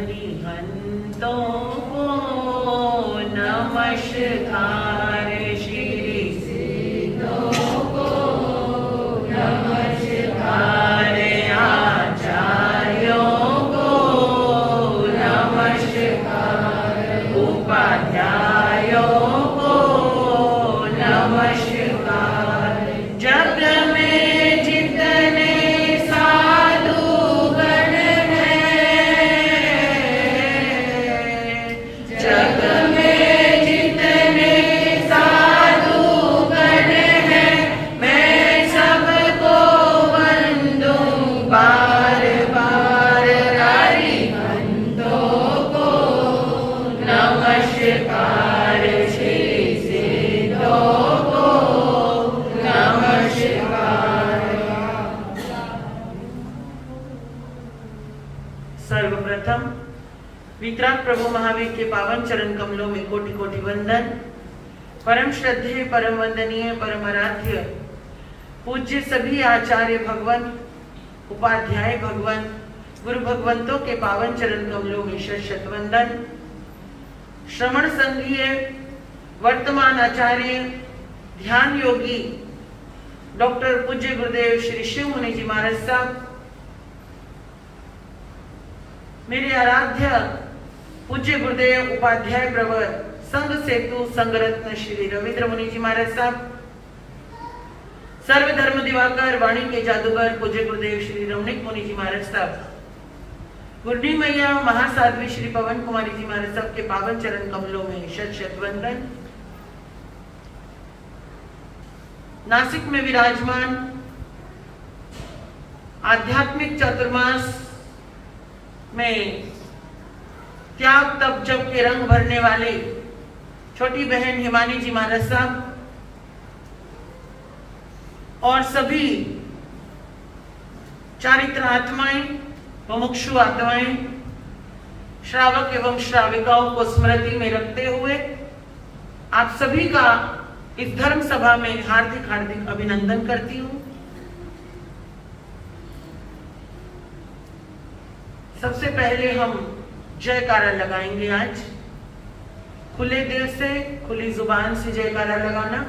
अरिहंतों को नमस्कार, श्री सिद्धों को नमस्कार, आचार्यों को नमस्कार, उपाध्यायों को नमस्कार। जग में जितने साधु गण हैं, जग में जितने साधु गण हैं, मैं सबको वंदूं बार बार। अरिहंतों को नमस्कार, श्री सिद्धों को नमस्कार। सर्वप्रथम वीतराग प्रभु महावीर के पावन चरण कमलों में कोटि कोटि वंदन। परम श्रद्धेय, परम वंदनीय, परम आराध्य पूज्य सभी आचार्य भगवान, उपाध्याय भगवान, गुरु भगवंतों के पावन चरण कमलों में शत शत वंदन। श्रवण संघीय वर्तमान आचार्य ध्यान योगी डॉक्टर पूज्य गुरुदेव श्री शिव मुनि जी महाराज साहब, मेरे आराध्य पूज्य गुरुदेव उपाध्याय प्रवर संघ सेतु संघरत्न श्री रविंद्र मुनि जी महाराज साहब, सर्वधर्म दिवाकर वाणी के जादूगर पूज्य गुरुदेव श्री रमणीक मुनि जी महाराज साहब, गुरनी मैया महासाध्वी श्री पवन कुमारी जी महाराज साहब के पावन चरण कमलों में शत शत वंदन। नासिक में विराजमान आध्यात्मिक चातुर्मास में त्याग तप जप के रंग भरने वाले छोटी बहन हिमानी जी महाराज साहब और सभी चारित्र आत्माएं, मुमुक्षु आत्माएं, श्रावक एवं श्राविकाओं को स्मृति में रखते हुए आप सभी का इस धर्म सभा में हार्दिक हार्दिक अभिनंदन करती हूं। सबसे पहले हम जयकारा लगाएंगे। आज खुले दिल से, खुली जुबान से जयकारा लगाना।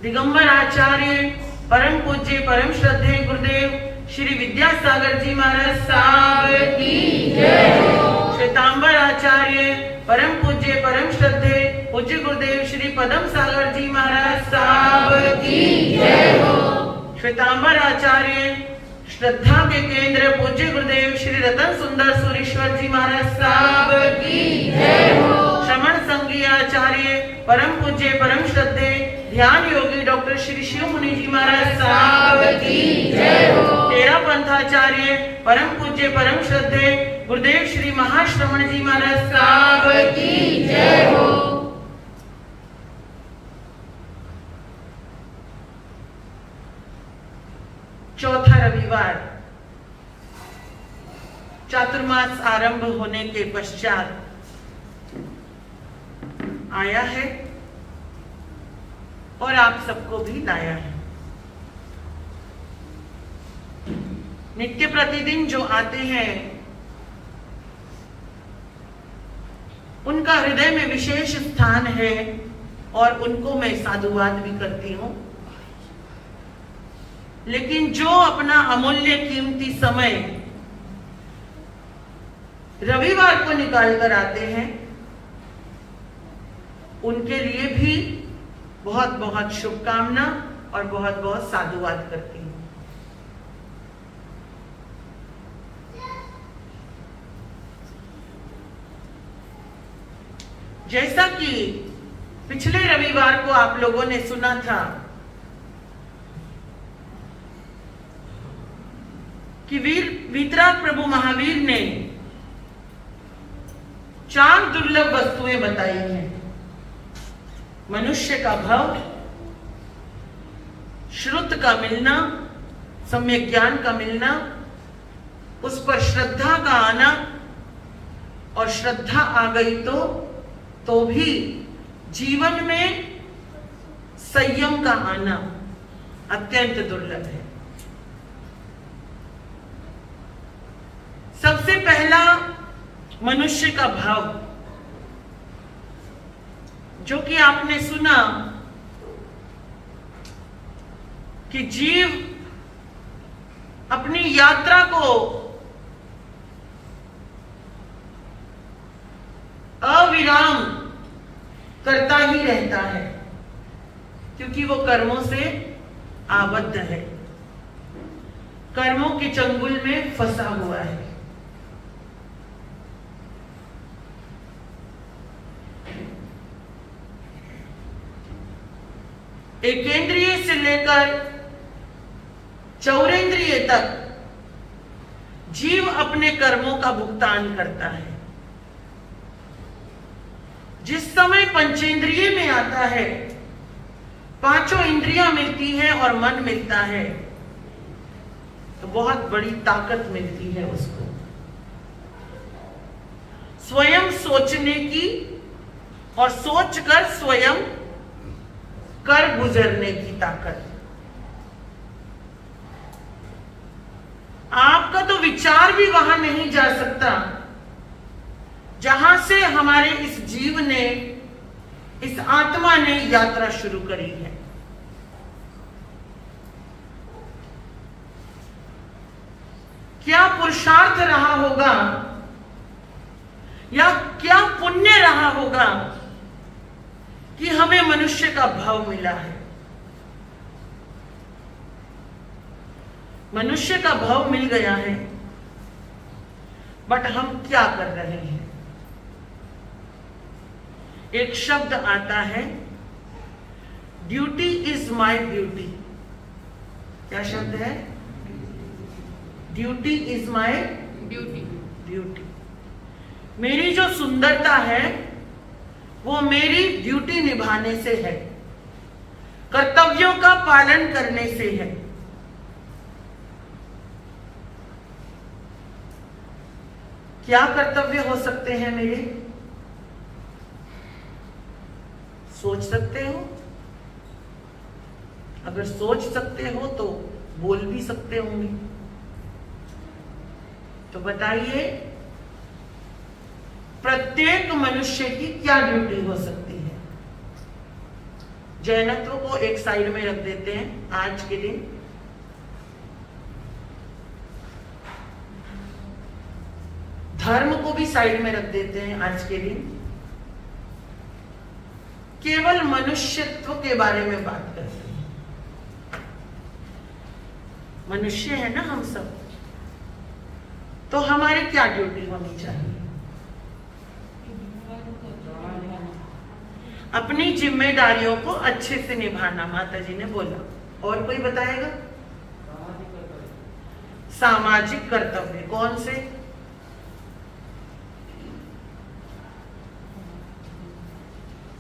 दिगंबर आचार्य परम पूज्य परम श्रद्धेय गुरुदेव श्री विद्यासागर जी महाराज साहब की जय हो। श्वेतांबर आचार्य परम पूज्य परम श्रद्धेय पूज्य गुरुदेव श्री पदम सागर जी महाराज साहब की जय हो। श्वेतांबर आचार्य श्रद्धा के केंद्र पूज्य गुरुदेव श्री रतन सुंदर सुरेश्वर जी महाराज साहब की जय हो। श्रमण संघीय आचार्य परम पूज्य परम श्रद्धेय ध्यान योगी डॉक्टर श्री शिव मुनि जी महाराज साहब की जय हो। तेरा पंथाचार्य परम पूज्य परम श्रद्धेय गुरुदेव श्री महाश्रवण जी महाराज साहब की जय हो। चौथा रविवार चातुर्मास आरंभ होने के पश्चात आया है और आप सबको भी लाया है। नित्य प्रतिदिन जो आते हैं उनका हृदय में विशेष स्थान है और उनको मैं साधुवाद भी करती हूं। लेकिन जो अपना अमूल्य कीमती समय रविवार को निकाल कर आते हैं उनके लिए भी बहुत बहुत शुभकामना और बहुत बहुत साधुवाद करती हूं। जैसा कि पिछले रविवार को आप लोगों ने सुना था कि वीतराग प्रभु महावीर ने 4 दुर्लभ वस्तुएं बताई हैं। मनुष्य का भव, श्रुत का मिलना, सम्यक ज्ञान का मिलना, उस पर श्रद्धा का आना, और श्रद्धा आ गई तो भी जीवन में संयम का आना अत्यंत दुर्लभ है। सबसे पहला मनुष्य का भाव, जो कि आपने सुना कि जीव अपनी यात्रा को अविराम करता ही रहता है, क्योंकि वो कर्मों से आबद्ध है, कर्मों के चंगुल में फंसा हुआ है। एकेंद्रिय से लेकर चौरेंद्रिय तक जीव अपने कर्मों का भुगतान करता है। जिस समय पंचेंद्रिय में आता है, पांचों इंद्रियां मिलती हैं और मन मिलता है, तो बहुत बड़ी ताकत मिलती है उसको स्वयं सोचने की और सोचकर स्वयं कर गुजरने की ताकत। आपका तो विचार भी वहां नहीं जा सकता जहां से हमारे इस जीव ने, इस आत्मा ने यात्रा शुरू करी है। क्या पुरुषार्थ रहा होगा या क्या पुण्य रहा होगा कि हमें मनुष्य का भाव मिला है। मनुष्य का भाव मिल गया है, बट हम क्या कर रहे हैं? एक शब्द आता है, ड्यूटी इज माई ब्यूटी। क्या शब्द है? Duty is my beauty. मेरी जो सुंदरता है वो मेरी ड्यूटी निभाने से है, कर्तव्यों का पालन करने से है। क्या कर्तव्य हो सकते हैं मेरे? सोच सकते हो? अगर सोच सकते हो तो बोल भी सकते होंगे। तो बताइए, प्रत्येक मनुष्य की क्या ड्यूटी हो सकती है? जैनत्व को एक साइड में रख देते हैं आज के दिन। धर्म को भी साइड में रख देते हैं आज के दिन। केवल मनुष्यत्व के बारे में बात करते हैं। मनुष्य है ना हम सब, तो हमारी क्या ड्यूटी होनी चाहिए? अपनी जिम्मेदारियों को अच्छे से निभाना, माता जी ने बोला। और कोई बताएगा? सामाजिक कर्तव्य कौन से?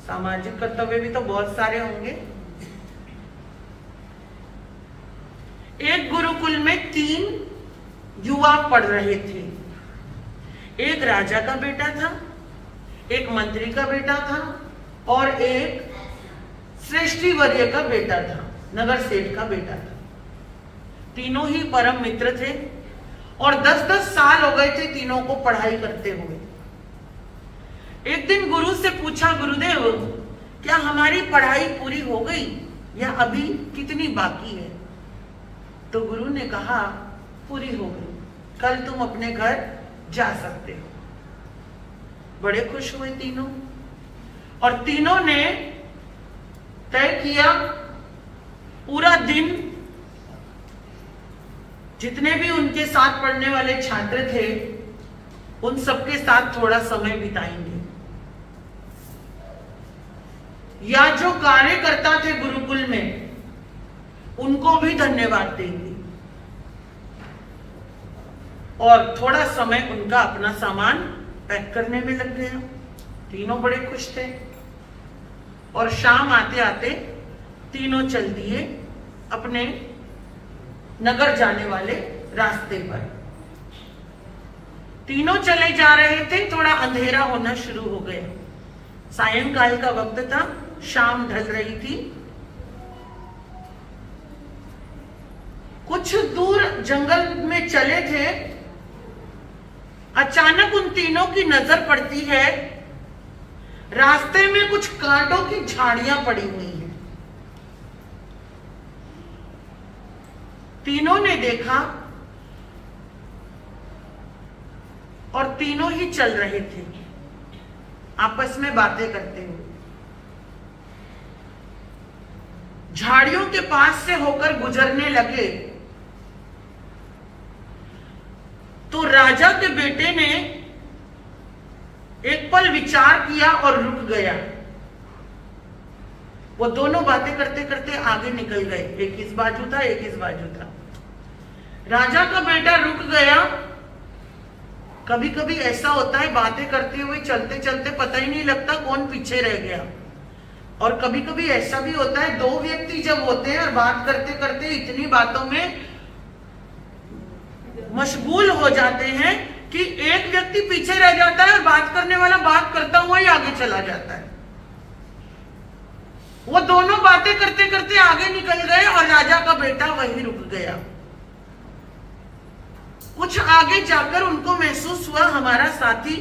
सामाजिक कर्तव्य भी तो बहुत सारे होंगे। एक गुरुकुल में 3 युवा पढ़ रहे थे। एक राजा का बेटा था, एक मंत्री का बेटा था और एक श्रेष्ठीवर्य का बेटा था, नगर सेठ का बेटा था। तीनों ही परम मित्र थे और 10-10 साल हो गए थे तीनों को पढ़ाई करते हुए। एक दिन गुरु से पूछा, गुरुदेव क्या हमारी पढ़ाई पूरी हो गई या अभी कितनी बाकी है? तो गुरु ने कहा, पूरी हो गई, कल तुम अपने घर जा सकते हो। बड़े खुश हुए तीनों और तीनों ने तय किया पूरा दिन जितने भी उनके साथ पढ़ने वाले छात्र थे उन सबके साथ थोड़ा समय बिताएंगे, या जो कार्यकर्ता थे गुरुकुल में उनको भी धन्यवाद देंगे और थोड़ा समय उनका अपना सामान पैक करने में लग गया। तीनों बड़े खुश थे और शाम आते आते तीनों चल दिए अपने नगर जाने वाले रास्ते पर। तीनों चले जा रहे थे, थोड़ा अंधेरा होना शुरू हो गया। सायंकाल का वक्त था, शाम ढल रही थी। कुछ दूर जंगल में चले थे अचानक उन तीनों की नजर पड़ती है, रास्ते में कुछ कांटों की झाड़ियां पड़ी हुई हैं। तीनों ने देखा और तीनों ही चल रहे थे आपस में बातें करते हुए। झाड़ियों के पास से होकर गुजरने लगे तो राजा के बेटे ने एक पल विचार किया और रुक गया। वो दोनों बातें करते करते आगे निकल गए, एक इस बाजू था एक इस बाजू था। राजा का बेटा रुक गया। कभी कभी ऐसा होता है, बातें करते हुए चलते चलते पता ही नहीं लगता कौन पीछे रह गया। और कभी कभी ऐसा भी होता है, दो व्यक्ति जब होते हैं और बात करते करते इतनी बातों में मशगूल हो जाते हैं कि एक व्यक्ति पीछे रह जाता है और बात करने वाला बात करता हुआ ही आगे चला जाता है। वो दोनों बातें करते करते आगे निकल गए और राजा का बेटा वहीं रुक गया। कुछ आगे जाकर उनको महसूस हुआ हमारा साथी,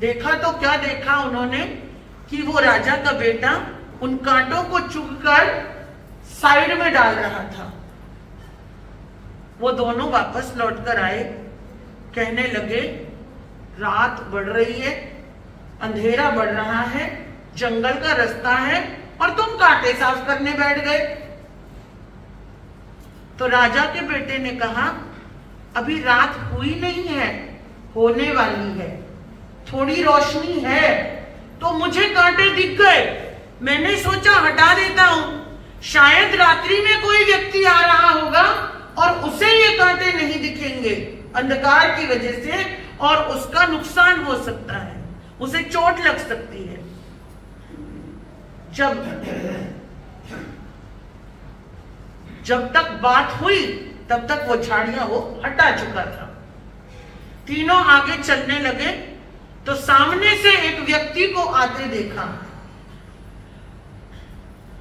देखा तो क्या देखा उन्होंने कि वो राजा का बेटा उन कांटों को चुगकर साइड में डाल रहा था। वो दोनों वापस लौटकर आए, कहने लगे रात बढ़ रही है, अंधेरा बढ़ रहा है, जंगल का रास्ता है और तुम कांटे साफ करने बैठ गए। तो राजा के बेटे ने कहा अभी रात हुई नहीं है, होने वाली है, थोड़ी रोशनी है, तो मुझे कांटे दिख गए। मैंने सोचा हटा देता हूं, शायद रात्रि में कोई व्यक्ति आ रहा होगा और उसे ये कांटे नहीं दिखेंगे अंधकार की वजह से और उसका नुकसान हो सकता है, उसे चोट लग सकती है। जब तक बात हुई तब तक वो झाड़ियां वो हटा चुका था। तीनों आगे चलने लगे तो सामने से एक व्यक्ति को आते देखा।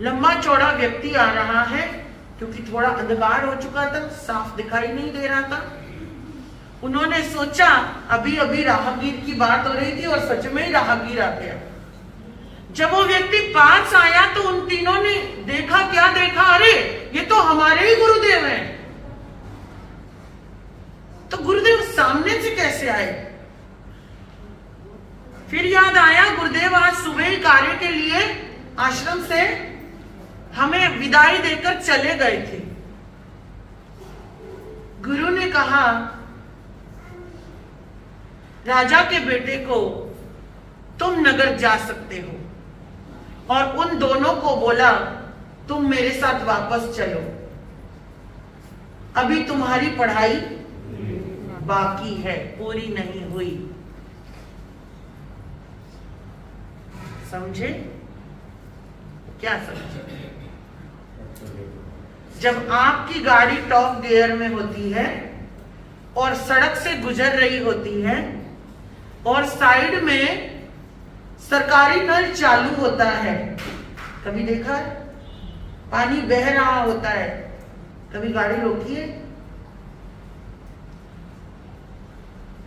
लंबा चौड़ा व्यक्ति आ रहा है, क्योंकि थोड़ा अंधकार हो चुका था, साफ दिखाई नहीं दे रहा था। उन्होंने सोचा अभी अभी राहगीर की बात हो रही थी और सच में ही राहगीर आ गया। जब वो व्यक्ति पास आया तो उन तीनों ने देखा, क्या देखा, अरे ये तो हमारे ही गुरुदेव हैं। तो गुरुदेव सामने से कैसे आए? फिर याद आया गुरुदेव आज सुबह ही कार्य के लिए आश्रम से हमें विदाई देकर चले गए थे। गुरु ने कहा राजा के बेटे को तुम नगर जा सकते हो, और उन दोनों को बोला तुम मेरे साथ वापस चलो, अभी तुम्हारी पढ़ाई बाकी है, पूरी नहीं हुई। समझे? क्या समझे? जब आपकी गाड़ी टॉप गियर में होती है और सड़क से गुजर रही होती है और साइड में सरकारी नल चालू होता है, कभी देखा है? पानी बह रहा होता है, कभी गाड़ी रोकी है?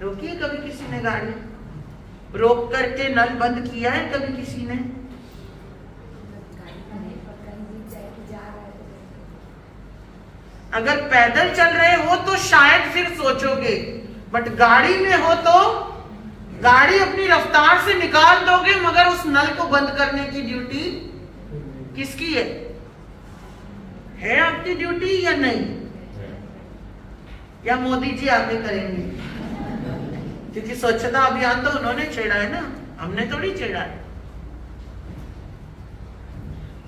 रोकी है कभी किसी ने? गाड़ी रोक करके नल बंद किया है कभी किसी ने? अगर पैदल चल रहे हो तो शायद फिर सोचोगे, बट गाड़ी में हो तो गाड़ी अपनी रफ्तार से निकाल दोगे, मगर उस नल को बंद करने की ड्यूटी किसकी है? है आपकी ड्यूटी या नहीं? या मोदी जी आगे करेंगे? क्योंकि स्वच्छता अभियान तो उन्होंने छेड़ा है ना, हमने थोड़ी छेड़ा है।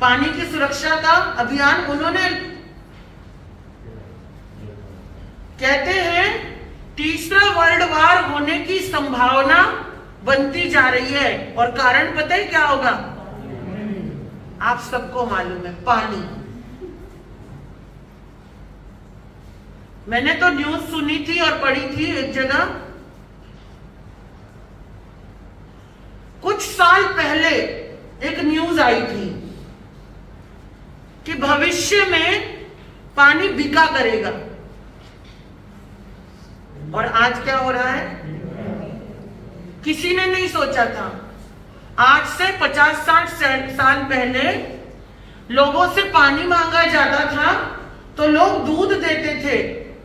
पानी की सुरक्षा का अभियान उन्होंने, कहते हैं तीसरा वर्ल्ड वार होने की संभावना बनती जा रही है, और कारण पता है क्या होगा? आप सबको मालूम है, पानी। मैंने तो न्यूज सुनी थी और पढ़ी थी एक जगह, कुछ साल पहले एक न्यूज आई थी कि भविष्य में पानी बिका करेगा। और आज क्या हो रहा है? किसी ने नहीं सोचा था। आज से 50-60 साल पहले लोगों से पानी मांगा जाता था तो लोग दूध देते थे,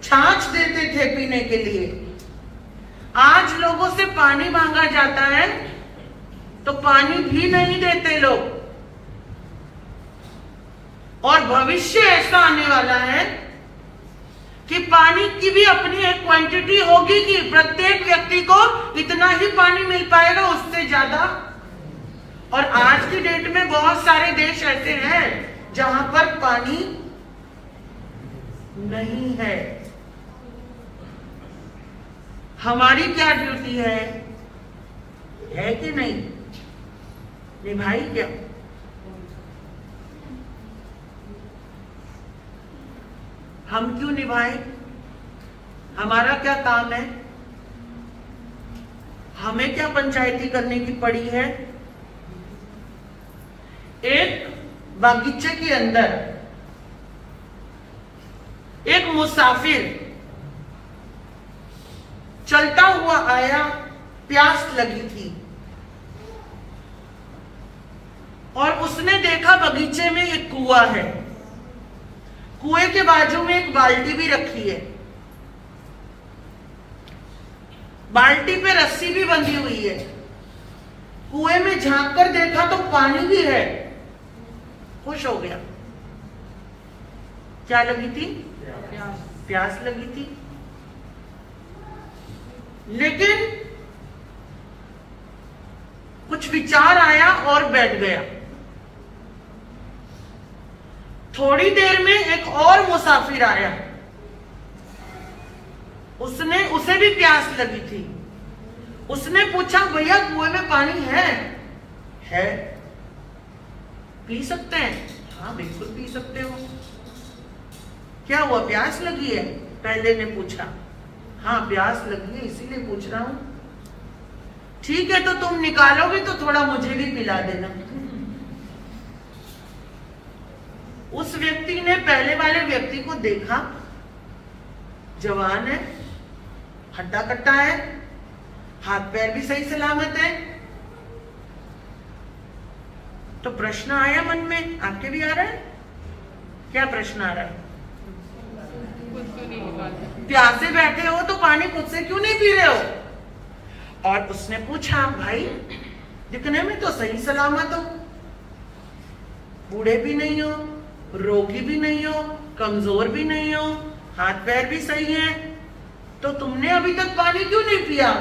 छाछ देते थे पीने के लिए। आज लोगों से पानी मांगा जाता है तो पानी भी नहीं देते लोग। और भविष्य ऐसा आने वाला है कि पानी की भी अपनी एक क्वांटिटी होगी कि प्रत्येक व्यक्ति को इतना ही पानी मिल पाएगा, उससे ज्यादा। और आज की डेट में बहुत सारे देश ऐसे हैं जहां पर पानी नहीं है। हमारी क्या ड्यूटी है कि नहीं? निभाई क्या? हम क्यों निभाएं? हमारा क्या काम है? हमें क्या पंचायती करने की पड़ी है? एक बागीचे के अंदर एक मुसाफिर चलता हुआ आया, प्यास लगी थी और उसने देखा बगीचे में एक कुआं है। कुएं के बाजू में एक बाल्टी भी रखी है, बाल्टी पे रस्सी भी बंधी हुई है। कुएं में झांक कर देखा तो पानी भी है, खुश हो गया। क्या लगी थी? प्यास लगी थी। लेकिन कुछ विचार आया और बैठ गया। थोड़ी देर में एक और मुसाफिर आया, उसे भी प्यास लगी थी। उसने पूछा, भैया कुएं में पानी है? पी सकते हैं? हाँ बिल्कुल पी सकते हो। क्या हुआ, प्यास लगी है? पहले ने पूछा। हाँ प्यास लगी है, इसीलिए पूछ रहा हूं। ठीक है, तो तुम निकालोगे तो थोड़ा मुझे भी पिला देना। उस व्यक्ति ने पहले वाले व्यक्ति को देखा, जवान है, हड्डा कट्टा है, हाथ पैर भी सही सलामत है। तो प्रश्न आया मन में, आपके भी आ रहा है? क्या प्रश्न आ रहा है? प्यासे बैठे हो तो पानी खुद से क्यों नहीं पी रहे हो? और उसने पूछा, भाई दिखने में तो सही सलामत हो, बूढ़े भी नहीं हो, रोगी भी नहीं हो, कमजोर भी नहीं हो, हाथ पैर भी सही है, तो तुमने अभी तक पानी क्यों नहीं पिया?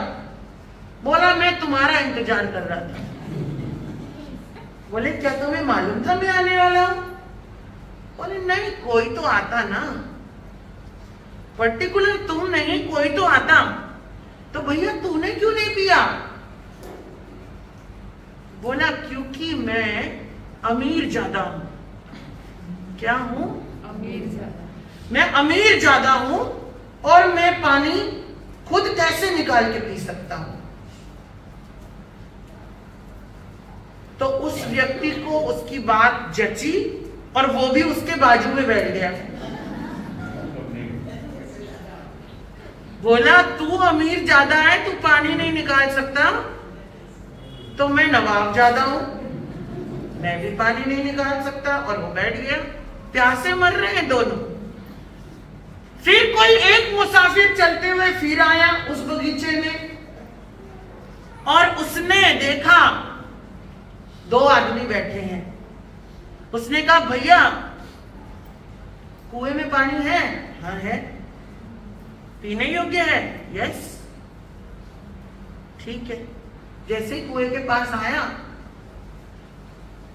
बोला, मैं तुम्हारा इंतजार कर रहा था। बोले, क्या तुम्हें मालूम था मैं आने वाला हूं? बोले, नहीं, कोई तो आता ना, पर्टिकुलर तुम नहीं, कोई तो आता। तो भैया तूने क्यों नहीं पिया? बोला, क्योंकि मैं अमीर ज्यादा हूं। क्या हूं? अमीर ज्यादा। मैं अमीर ज्यादा हूं और मैं पानी खुद कैसे निकाल के पी सकता हूं। तो उस व्यक्ति को उसकी बात जची और वो भी उसके बाजू में बैठ गया। बोला, तू अमीर ज्यादा है, तू पानी नहीं निकाल सकता, तो मैं नवाब ज्यादा हूं, मैं भी पानी नहीं निकाल सकता। और वो बैठ गया। प्यासे मर रहे हैं दोनों। फिर कोई एक मुसाफिर चलते हुए फिर आया उस बगीचे में और उसने देखा 2 आदमी बैठे हैं। उसने कहा, भैया कुएं में पानी है? हाँ है। पीने योग्य है? यस। ठीक है। जैसे ही कुएं के पास आया,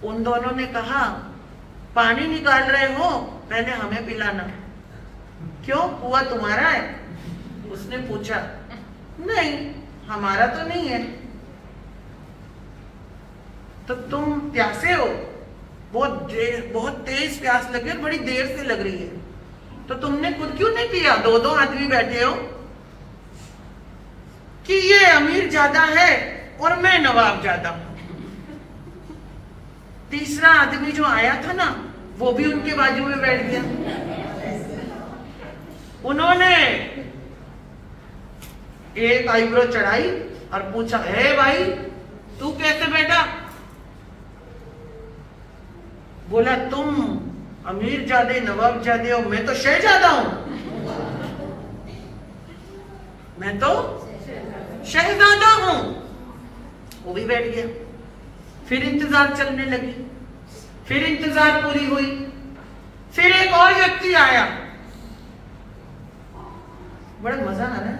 उन दोनों ने कहा, पानी निकाल रहे हो, पहले हमें पिलाना। क्यों, कुआं तुम्हारा है? उसने पूछा। नहीं, हमारा तो नहीं है। तो तुम प्यासे हो? बहुत तेज प्यास लगी और बड़ी देर से लग रही है, तो तुमने खुद क्यों नहीं पिया? 2 आदमी बैठे हो कि ये अमीर ज्यादा है और मैं नवाब ज्यादा हूं। तीसरा आदमी जो आया था ना, वो भी उनके बाजू में बैठ गया। उन्होंने एक आईब्रो चढ़ाई और पूछा, हे भाई तू कैसे बैठा? बोला, तुम अमीर जादे नवाब जादे हो, मैं तो शहजादा हूं। मैं तो शहजादा हूं। वो भी बैठ गया। फिर इंतजार चलने लगी, फिर इंतजार पूरी हुई। फिर एक और व्यक्ति आया। बड़ा मजा आ रहा है।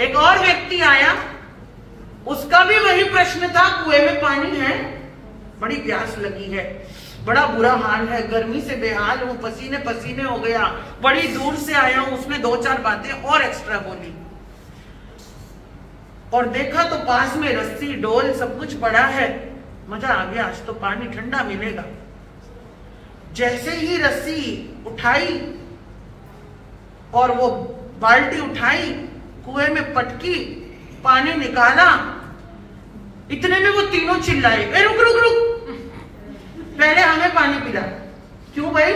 एक और व्यक्ति आया, उसका भी वही प्रश्न था, कुएं में पानी है, बड़ी प्यास लगी है, बड़ा बुरा हाल है, गर्मी से बेहाल हूं, पसीने पसीने हो गया, बड़ी दूर से आया हूं। उसने 2-4 बातें और एक्स्ट्रा बोली और देखा तो पास में रस्सी डोल सब कुछ पड़ा है। मजा आ गया, आज तो पानी ठंडा मिलेगा। जैसे ही रस्सी उठाई और वो बाल्टी उठाई, कुएं में पटकी, पानी निकाला, इतने में वो तीनों चिल्लाए, ए रुक रुक रुक, पहले हमें पानी पिला। क्यों भाई?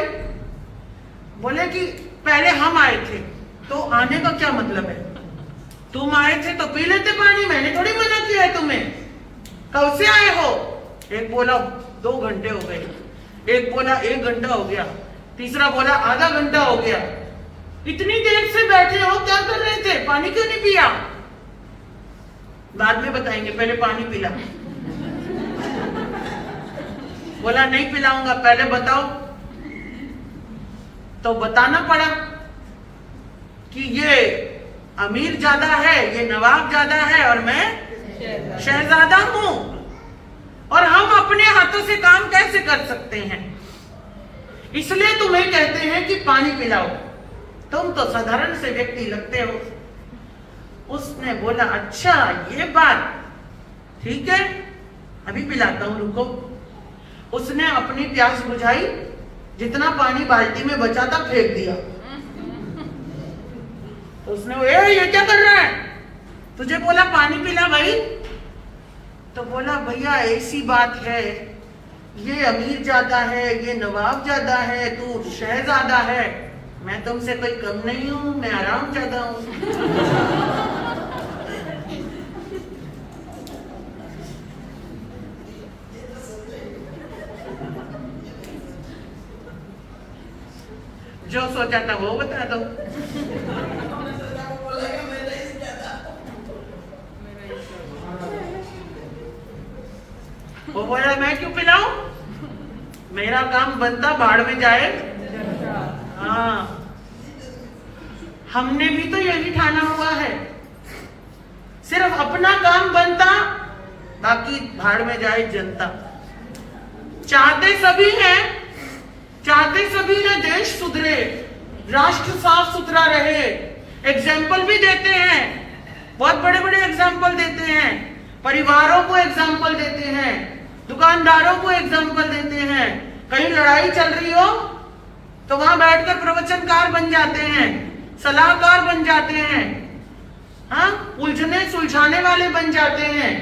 बोले कि पहले हम आए थे। तो आने का क्या मतलब है? तुम आए थे तो पी लेते पानी, मैंने थोड़ी मना किया है तुम्हें। कब से आए हो? एक बोला 2 घंटे हो गए, एक बोला 1 घंटा हो गया, तीसरा बोला आधा घंटा हो गया। इतनी देर से बैठे हो, क्या कर रहे थे? पानी क्यों नहीं पिया? बाद में बताएंगे, पहले पानी पिला। बोला नहीं पिलाऊंगा, पहले बताओ। तो बताना पड़ा कि ये अमीर ज्यादा है, ये नवाब ज्यादा है और मैं शहजादा हूं। और हम अपने हाथों से काम कैसे कर सकते हैं? इसलिए तुम्हें कहते हैं कि पानी पिलाओ। तुम तो साधारण से व्यक्ति लगते हो। उसने बोला, अच्छा ये बात, ठीक है अभी पिलाता हूं, रुको। उसने अपनी प्यास बुझाई, जितना पानी बाल्टी में बचा था फेंक दिया। तो उसने, ये क्या कर रहा है? तुझे बोला पानी पिला भाई। तो बोला, भैया ऐसी बात है, ये अमीर ज्यादा है, ये नवाब ज्यादा है, तू शहजादा है, मैं तुमसे कोई कम नहीं हूं, मैं आराम ज्यादा हूं। जो सोचा था वो बता दो। वो बोला, मैं क्यों पिलाऊं? मेरा काम बनता बाढ़ में जाए। हाँ, हमने भी तो यही ठाना हुआ है, सिर्फ अपना काम बनता, बाकी भाड़ में जाए जनता। चाहते सभी हैं, चाहते सभी ने देश सुधरे, राष्ट्र साफ सुथरा रहे, एग्जाम्पल भी देते हैं, बहुत बड़े बड़े एग्जाम्पल देते हैं, परिवारों को एग्जाम्पल देते हैं, दुकानदारों को एग्जाम्पल देते हैं। कहीं लड़ाई चल रही हो तो वहां बैठकर प्रवचनकार बन जाते हैं, सलाहकार बन जाते हैं, हाँ, उलझने सुलझाने वाले बन जाते हैं।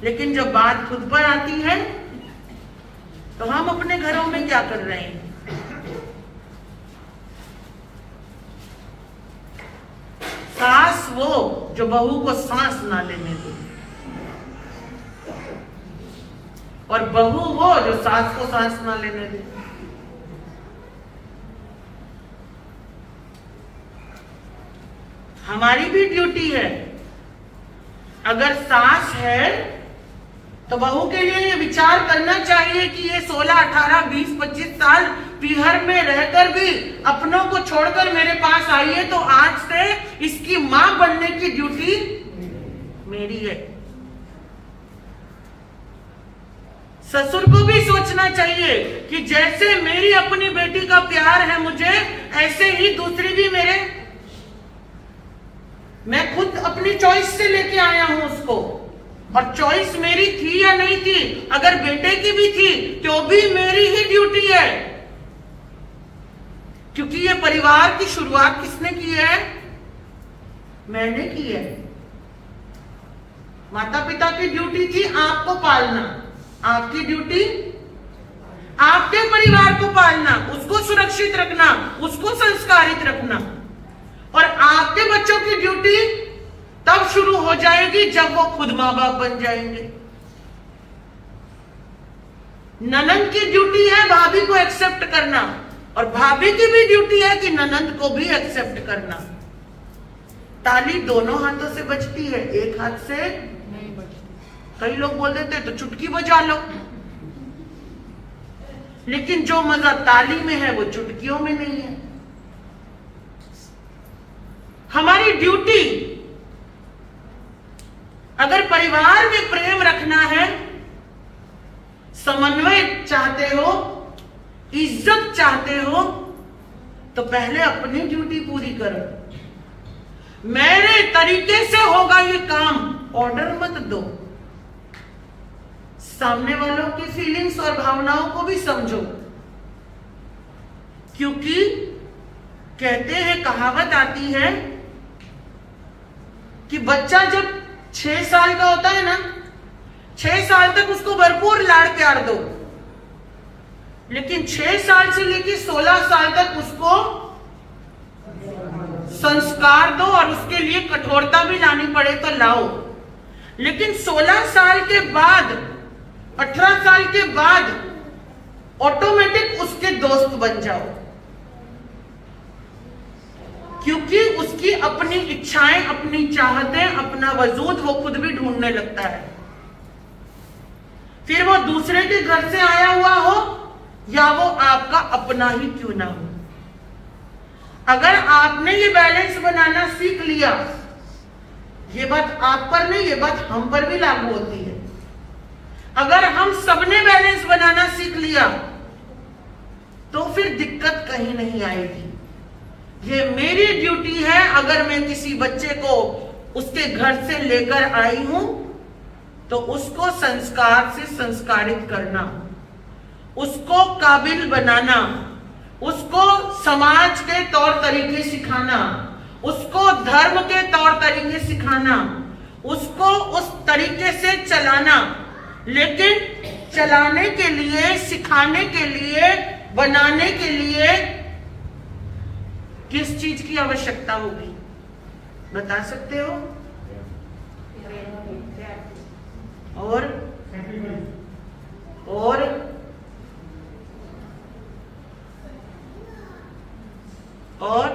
लेकिन जब बात खुद पर आती है तो हम अपने घरों में क्या कर रहे हैं? सास वो जो बहू को सांस ना लेने दे, और बहू वो जो सास को सांस ना लेने दे। हमारी भी ड्यूटी है। अगर सास है तो बहू के लिए ये विचार करना चाहिए कि ये 16, 18, 20, 25 साल पीहर में रहकर भी अपनों को छोड़कर मेरे पास आई है, तो आज से इसकी मां बनने की ड्यूटी मेरी है। ससुर को भी सोचना चाहिए कि जैसे मेरी अपनी बेटी का प्यार है मुझे, ऐसे ही दूसरी भी मेरे, मैं खुद अपनी चॉइस से लेके आया हूं उसको, और चॉइस मेरी थी या नहीं थी, अगर बेटे की भी थी तो भी मेरी ही ड्यूटी है, क्योंकि ये परिवार की शुरुआत किसने की है? मैंने की है। माता पिता की ड्यूटी थी आपको पालना, आपकी ड्यूटी आपके परिवार को पालना, उसको सुरक्षित रखना, उसको संस्कारित रखना। और आपके बच्चों की ड्यूटी तब शुरू हो जाएगी जब वो खुद मां बाप बन जाएंगे। ननंद की ड्यूटी है भाभी को एक्सेप्ट करना, और भाभी की भी ड्यूटी है कि ननंद को भी एक्सेप्ट करना। ताली दोनों हाथों से बजती है, एक हाथ से नहीं बजती। कई लोग बोल देते हैं तो चुटकी बजा लो, लेकिन जो मजा ताली में है वो चुटकियों में नहीं है। हमारी ड्यूटी, अगर परिवार में प्रेम रखना है, समन्वय चाहते हो, इज्जत चाहते हो, तो पहले अपनी ड्यूटी पूरी करो। मेरे तरीके से होगा ये काम, ऑर्डर मत दो। सामने वालों की फीलिंग्स और भावनाओं को भी समझो, क्योंकि कहते हैं, कहावत आती है कि बच्चा जब 6 साल का होता है ना, 6 साल तक उसको भरपूर लाड़ प्यार दो, लेकिन 6 साल से लेकर 16 साल तक उसको संस्कार दो, और उसके लिए कठोरता भी लानी पड़े तो लाओ। लेकिन 16 साल के बाद, 18 साल के बाद ऑटोमेटिक उसके दोस्त बन जाओ, क्योंकि उसकी अपनी इच्छाएं, अपनी चाहतें, अपना वजूद वो खुद भी ढूंढने लगता है। फिर वो दूसरे के घर से आया हुआ हो या वो आपका अपना ही क्यों ना हो। अगर आपने ये बैलेंस बनाना सीख लिया, ये बात आप पर नहीं, ये बात हम पर भी लागू होती है। अगर हम सबने बैलेंस बनाना सीख लिया तो फिर दिक्कत कहीं नहीं आएगी। ये मेरी ड्यूटी है, अगर मैं किसी बच्चे को उसके घर से लेकर आई हूं तो उसको संस्कार से संस्कारित करना, उसको काबिल बनाना, उसको समाज के तौर तरीके सिखाना, उसको धर्म के तौर तरीके सिखाना, उसको उस तरीके से चलाना। लेकिन चलाने के लिए, सिखाने के लिए, बनाने के लिए किस चीज की आवश्यकता होगी, बता सकते हो? और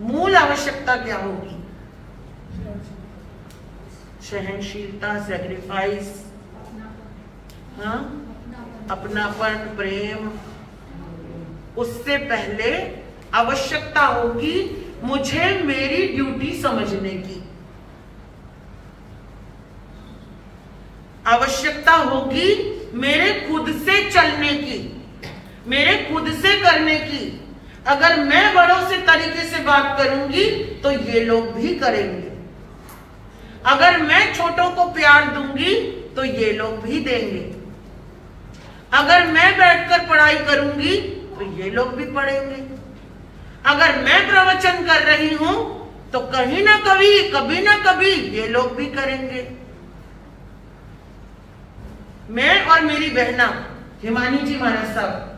मूल आवश्यकता क्या होगी? सहनशीलता, सैक्रिफाइस, हाँ, अपनापन, प्रेम। उससे पहले आवश्यकता होगी मुझे मेरी ड्यूटी समझने की, आवश्यकता होगी मेरे खुद से चलने की, मेरे खुद से करने की। अगर मैं बड़ों से तरीके से बात करूंगी तो ये लोग भी करेंगे। अगर मैं छोटों को प्यार दूंगी तो ये लोग भी देंगे। अगर मैं बैठकर पढ़ाई करूंगी तो ये लोग भी पढ़ेंगे। अगर मैं प्रवचन कर रही हूं तो कहीं ना कभी ना कभी ये लोग भी करेंगे। मैं और मेरी बहना हिमानी जी महाराज साहब,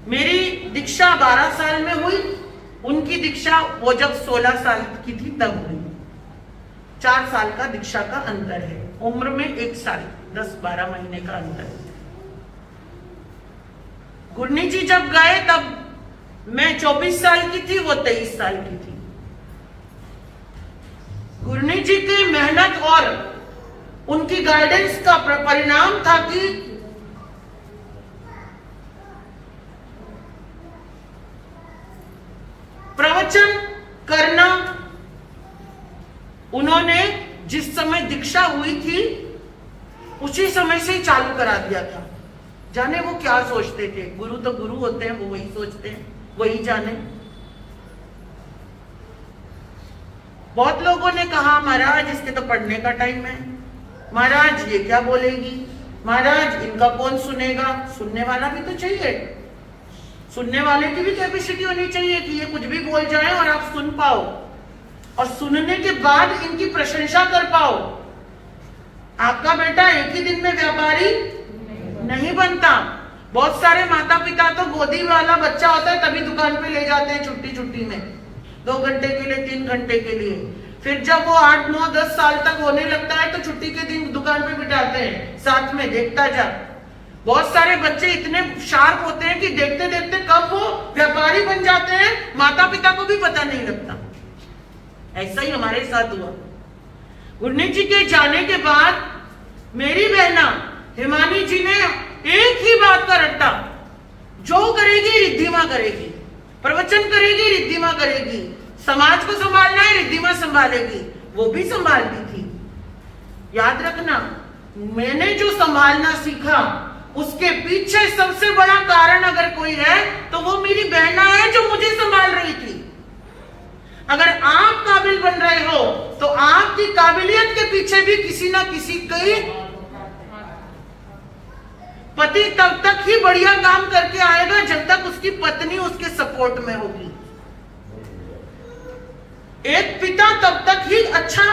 मेरी दीक्षा 12 साल में हुई, उनकी दीक्षा वो जब 16 साल की थी तब हुई। 4 साल का दीक्षा का अंतर है, उम्र में 1 साल 10-12 महीने का अंतर है। गुरनी जी जब गए तब मैं 24 साल की थी, वो 23 साल की थी। गुरनी जी की मेहनत और उनकी गाइडेंस का परिणाम था कि प्रवचन करना उन्होंने जिस समय दीक्षा हुई थी उसी समय से ही चालू करा दिया था। जाने वो क्या सोचते थे, गुरु तो गुरु होते हैं, वो वही सोचते हैं, वही जाने। बहुत लोगों ने कहा महाराज इसके तो पढ़ने का टाइम है, महाराज ये क्या बोलेगी, महाराज इनका कौन सुनेगा। सुनने वाला भी तो चाहिए, सुनने वाले की भी कैपेसिटी होनी चाहिए कि ये कुछ भी बोल जाए और आप सुन पाओ, और सुनने के बाद इनकी प्रशंसा कर पाओ। आपका बेटा एक ही दिन में व्यापारी नहीं बनता, बहुत सारे माता पिता तो गोदी वाला बच्चा होता है तभी दुकान पे ले जाते हैं छुट्टी छुट्टी में, 2 घंटे के लिए, 3 घंटे के लिए। फिर जब वो 8, 9, 10 साल तक होने लगता है तो छुट्टी के दिन दुकान पे बिठाते हैं, साथ में देखता जा। बहुत सारे बच्चे इतने शार्प होते हैं कि देखते देखते कब वो व्यापारी बन जाते हैं, माता पिता को भी पता नहीं लगता। ऐसा ही हमारे साथ हुआ। गुरनी जी के जाने के बाद मेरी बहना हिमानी जी ने एक ही बात का रट्टा, जो करेगी रिद्धिमा करेगी, प्रवचन करेगी रिद्धिमा करेगी, समाज को संभालना है रिद्धिमा संभालेगी। वो भी संभालती थी। याद रखना, मैंने जो संभालना सीखा उसके पीछे सबसे बड़ा कारण अगर कोई है तो वो मेरी बहना है जो मुझे संभाल रही थी। अगर आप काबिल बन रहे हो तो आपकी काबिलियत के पीछे भी किसी ना किसी की पति तब तक ही बढ़िया काम करके आएगा जब तक उसकी पत्नी उसके सपोर्ट में होगी। एक पिता तब तक ही अच्छा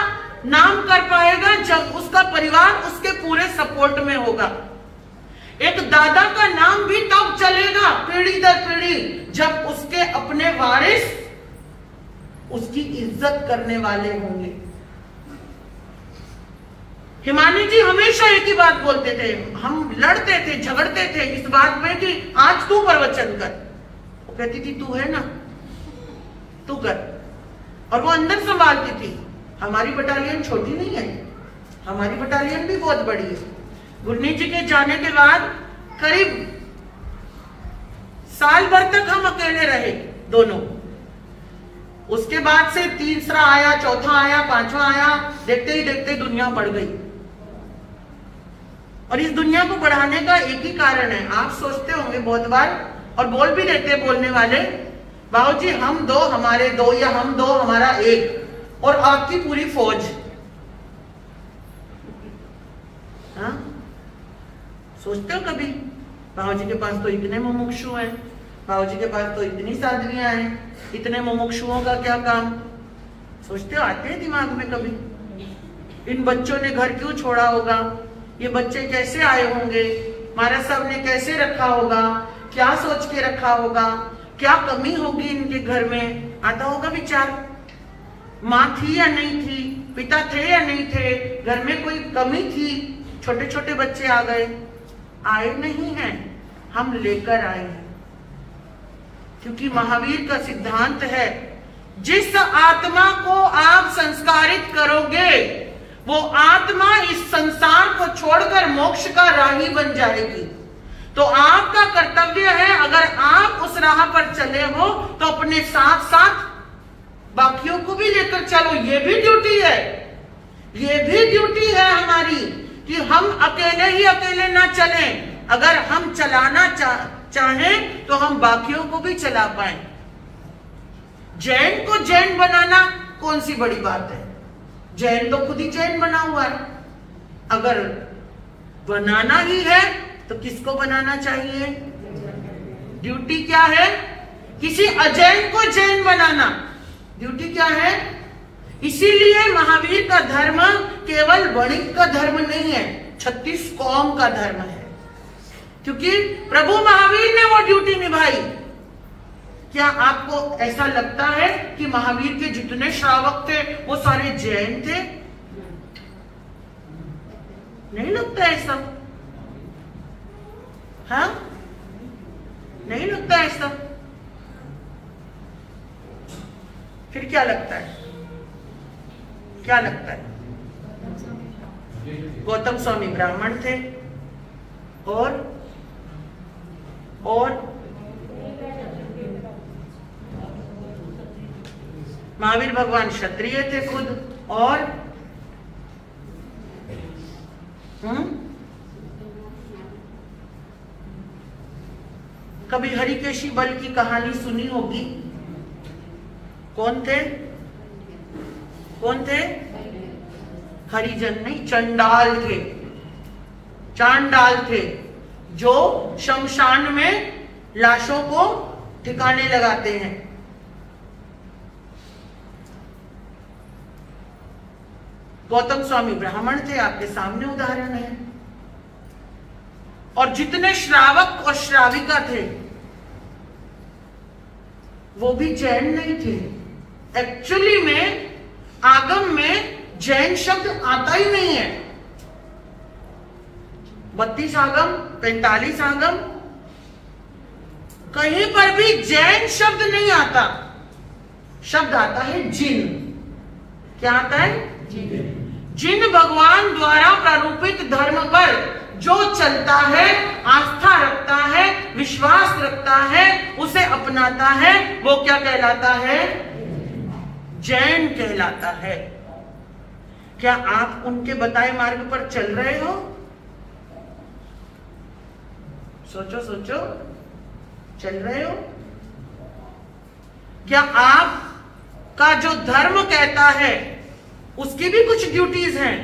नाम कर पाएगा जब उसका परिवार उसके पूरे सपोर्ट में होगा। एक दादा का नाम भी तब चलेगा पीढ़ी दर पीढ़ी जब उसके अपने वारिस उसकी इज्जत करने वाले होंगे। हिमानी जी हमेशा एक ही बात बोलते थे, हम लड़ते थे, झगड़ते थे इस बात में कि आज तू प्रवचन कर। वो कहती थी तू है ना, तू कर। और वो अंदर संभालती थी। हमारी बटालियन छोटी नहीं है, हमारी बटालियन भी बहुत बड़ी है। गुरनी जी के जाने के बाद करीब साल भर तक हम अकेले रहे दोनों। उसके बाद से तीसरा आया, चौथा आया, पांचवा आया, देखते ही देखते दुनिया बढ़ गई। और इस दुनिया को बढ़ाने का एक ही कारण है। आप सोचते होंगे बहुत बार, और बोल भी देते हैं बोलने वाले, बाबूजी हम 2 हमारे 2 या हम 2 हमारा 1 और आपकी पूरी फौज। हाँ, सोचते हो कभी? बाबूजी के पास तो इतने मुमुक्षु हैं, बाबूजी के पास तो इतनी साधवियां हैं, इतने मुमुक्षुओं का क्या काम? सोचते हो, आते हैं दिमाग में कभी? इन बच्चों ने घर क्यों छोड़ा होगा, ये बच्चे कैसे आए होंगे, महाराज साहब ने कैसे रखा होगा, क्या सोच के रखा होगा, क्या कमी होगी इनके घर में? आता होगा विचार। माँ थी या नहीं थी, पिता थे या नहीं थे, घर में कोई कमी थी, छोटे छोटे बच्चे आ गए। आए नहीं हैं, हम लेकर आए हैं। क्योंकि महावीर का सिद्धांत है, जिस आत्मा को आप संस्कारित करोगे वो आत्मा इस संसार को छोड़कर मोक्ष का राही बन जाएगी। तो आपका कर्तव्य है, अगर आप उस राह पर चले हो तो अपने साथ साथ बाकियों को भी लेकर चलो। ये भी ड्यूटी है, ये भी ड्यूटी है हमारी कि हम अकेले ही अकेले ना चलें। अगर हम चलाना चाहें तो हम बाकियों को भी चला पाए। जैन को जैन बनाना कौन सी बड़ी बात है? जैन तो खुद ही जैन बना हुआ है। अगर बनाना ही है तो किसको बनाना चाहिए? ड्यूटी क्या है? किसी अजैन को जैन बनाना। ड्यूटी क्या है? इसीलिए महावीर का धर्म केवल वणिक का धर्म नहीं है, 36 कौम का धर्म है। क्योंकि प्रभु महावीर ने वो ड्यूटी निभाई। क्या आपको ऐसा लगता है कि महावीर के जितने श्रावक थे वो सारे जैन थे? नहीं लगता ऐसा। हाँ, नहीं लगता ऐसा। फिर क्या लगता है? क्या लगता है? गौतम स्वामी ब्राह्मण थे और महावीर भगवान क्षत्रिय थे खुद, और कभी हरिकेशी बल की कहानी सुनी होगी। कौन थे? कौन थे? हरिजन नहीं, चंडाल थे। चांडाल थे जो शमशान में लाशों को ठिकाने लगाते हैं। गौतम स्वामी ब्राह्मण थे, आपके सामने उदाहरण है। और जितने श्रावक और श्राविका थे वो भी जैन नहीं थे। एक्चुअली में आगम में जैन शब्द आता ही नहीं है। 32 आगम, 45 आगम, कहीं पर भी जैन शब्द नहीं आता। शब्द आता है जिन। क्या आता है? जिन भगवान द्वारा प्रारूपित धर्म पर जो चलता है, आस्था रखता है, विश्वास रखता है, उसे अपनाता है, वो क्या कहलाता है? जैन कहलाता है। क्या आप उनके बताए मार्ग पर चल रहे हो? सोचो सोचो, चल रहे हो? क्या आप का जो धर्म कहता है उसकी भी कुछ ड्यूटीज हैं?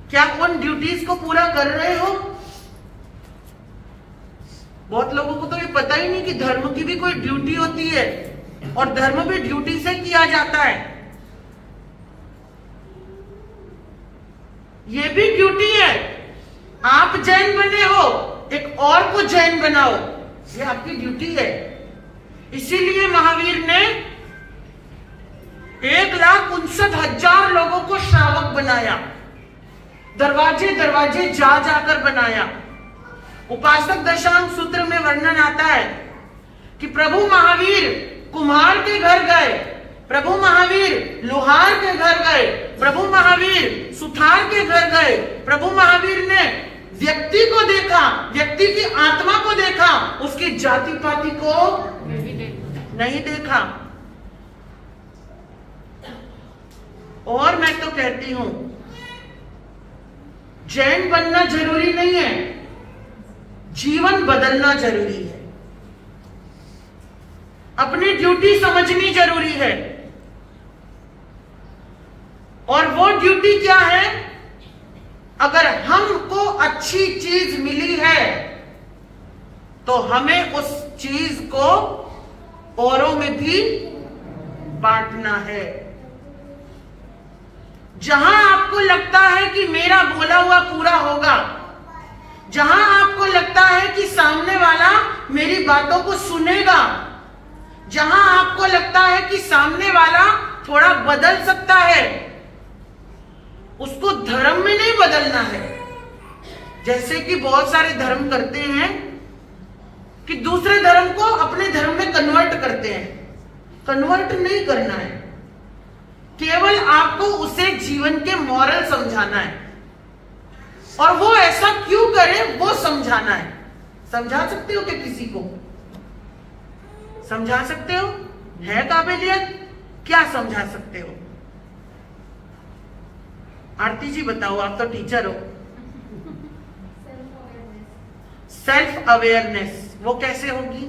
क्या उन ड्यूटीज को पूरा कर रहे हो? बहुत लोगों को तो ये पता ही नहीं कि धर्म की भी कोई ड्यूटी होती है और धर्म भी ड्यूटी से किया जाता है। ये भी ड्यूटी है। आप जैन बने हो, एक और को जैन बनाओ, ये आपकी ड्यूटी है। इसीलिए महावीर ने 1,59,000 लोगों को श्रावक बनाया, दरवाजे दरवाजे जा जाकर बनाया। उपासक दशांग सूत्र में वर्णन आता है कि प्रभु महावीर कुम्हार के घर गए, प्रभु महावीर लोहार के घर गए, प्रभु महावीर सुथार के घर गए। प्रभु महावीर ने व्यक्ति को देखा, व्यक्ति की आत्मा को देखा, उसकी जाति पाति को नहीं देखा। और मैं तो कहती हूं जैन बनना जरूरी नहीं है, जीवन बदलना जरूरी है। अपनी ड्यूटी समझनी जरूरी है। और वो ड्यूटी क्या है? अगर हमको अच्छी चीज मिली है तो हमें उस चीज को औरों में भी बांटना है। जहां आपको लगता है कि मेरा बोला हुआ पूरा होगा, जहां आपको लगता है कि सामने वाला मेरी बातों को सुनेगा, जहां आपको लगता है कि सामने वाला थोड़ा बदल सकता है, उसको धर्म में नहीं बदलना है। जैसे कि बहुत सारे धर्म करते हैं कि दूसरे धर्म को अपने धर्म में कन्वर्ट करते हैं। कन्वर्ट नहीं करना है, केवल आपको उसे जीवन के मॉरल समझाना है, और वो ऐसा क्यों करे वो समझाना है। समझा सकते हो क्या किसी को? समझा सकते हो? है काबिलियत? क्या समझा सकते हो? आरती जी बताओ, आप तो टीचर हो। सेल्फ अवेयरनेस वो कैसे होगी?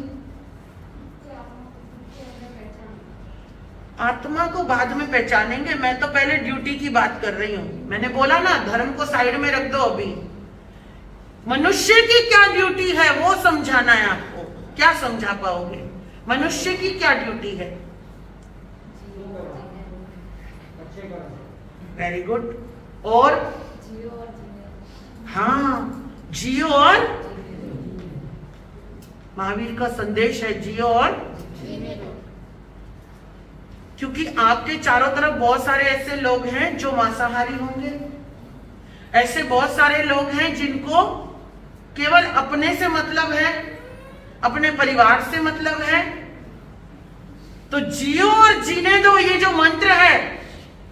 आत्मा को बाद में पहचानेंगे, मैं तो पहले ड्यूटी की बात कर रही हूं। मैंने बोला ना, धर्म को साइड में रख दो। अभी मनुष्य की क्या ड्यूटी है वो समझाना है आपको। क्या समझा पाओगे? मनुष्य की क्या ड्यूटी है? Very good. और हाँ, जियो और महावीर का संदेश है, जियो और, क्योंकि आपके चारों तरफ बहुत सारे ऐसे लोग हैं जो मांसाहारी होंगे, ऐसे बहुत सारे लोग हैं जिनको केवल अपने से मतलब है, अपने परिवार से मतलब है। तो जियो और जीने दो, ये जो मंत्र है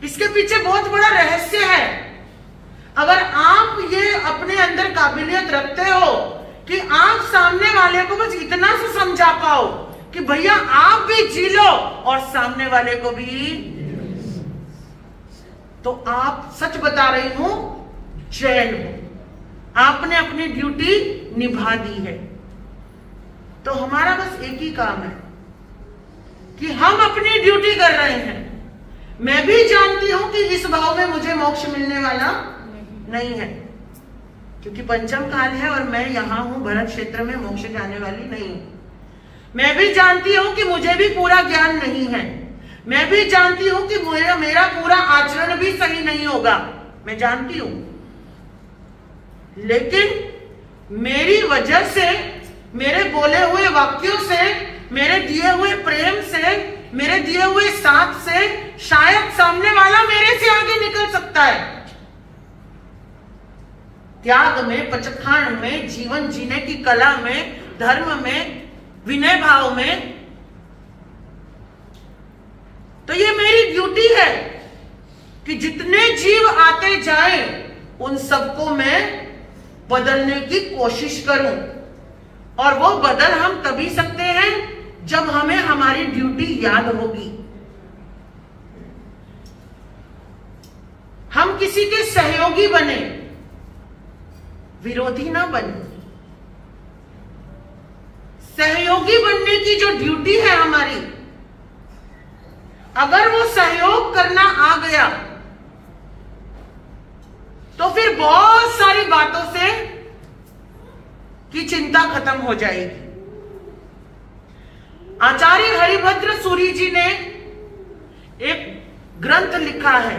इसके पीछे बहुत बड़ा रहस्य है। अगर आप ये अपने अंदर काबिलियत रखते हो कि आप सामने वाले को बस इतना से समझा पाओ कि भैया आप भी जी लो और सामने वाले को भी, तो आप, सच बता रही हूं, जैन हो। आपने अपनी ड्यूटी निभा दी है। तो हमारा बस एक ही काम है कि हम अपनी ड्यूटी कर रहे हैं। मैं भी जानती हूं कि इस भाव में मुझे मोक्ष मिलने वाला नहीं है, क्योंकि पंचम काल है और मैं यहां हूं भरत क्षेत्र में, मोक्ष जाने वाली नहीं हूं। मैं भी जानती हूं कि मुझे भी पूरा ज्ञान नहीं है। मैं भी जानती हूं कि मेरा पूरा आचरण भी सही नहीं होगा, मैं जानती हूं। लेकिन मेरी वजह से, मेरे बोले हुए वाक्यों से, मेरे दिए हुए प्रेम से, मेरे दिए हुए साथ से शायद सामने वाला मेरे से आगे निकल सकता है। त्याग में, पचखाण में, जीवन जीने की कला में, धर्म में, विनय भाव में। तो ये मेरी ड्यूटी है कि जितने जीव आते जाएं उन सबको मैं बदलने की कोशिश करूं। और वो बदल हम तभी सकते हैं जब हमें हमारी ड्यूटी याद होगी। हम किसी के सहयोगी बने, विरोधी ना बने। सहयोगी बनने की जो ड्यूटी है हमारी, अगर वो सहयोग करना आ गया तो फिर बहुत सारी बातों से की चिंता खत्म हो जाएगी। आचार्य हरिभद्र सूरी जी ने एक ग्रंथ लिखा है।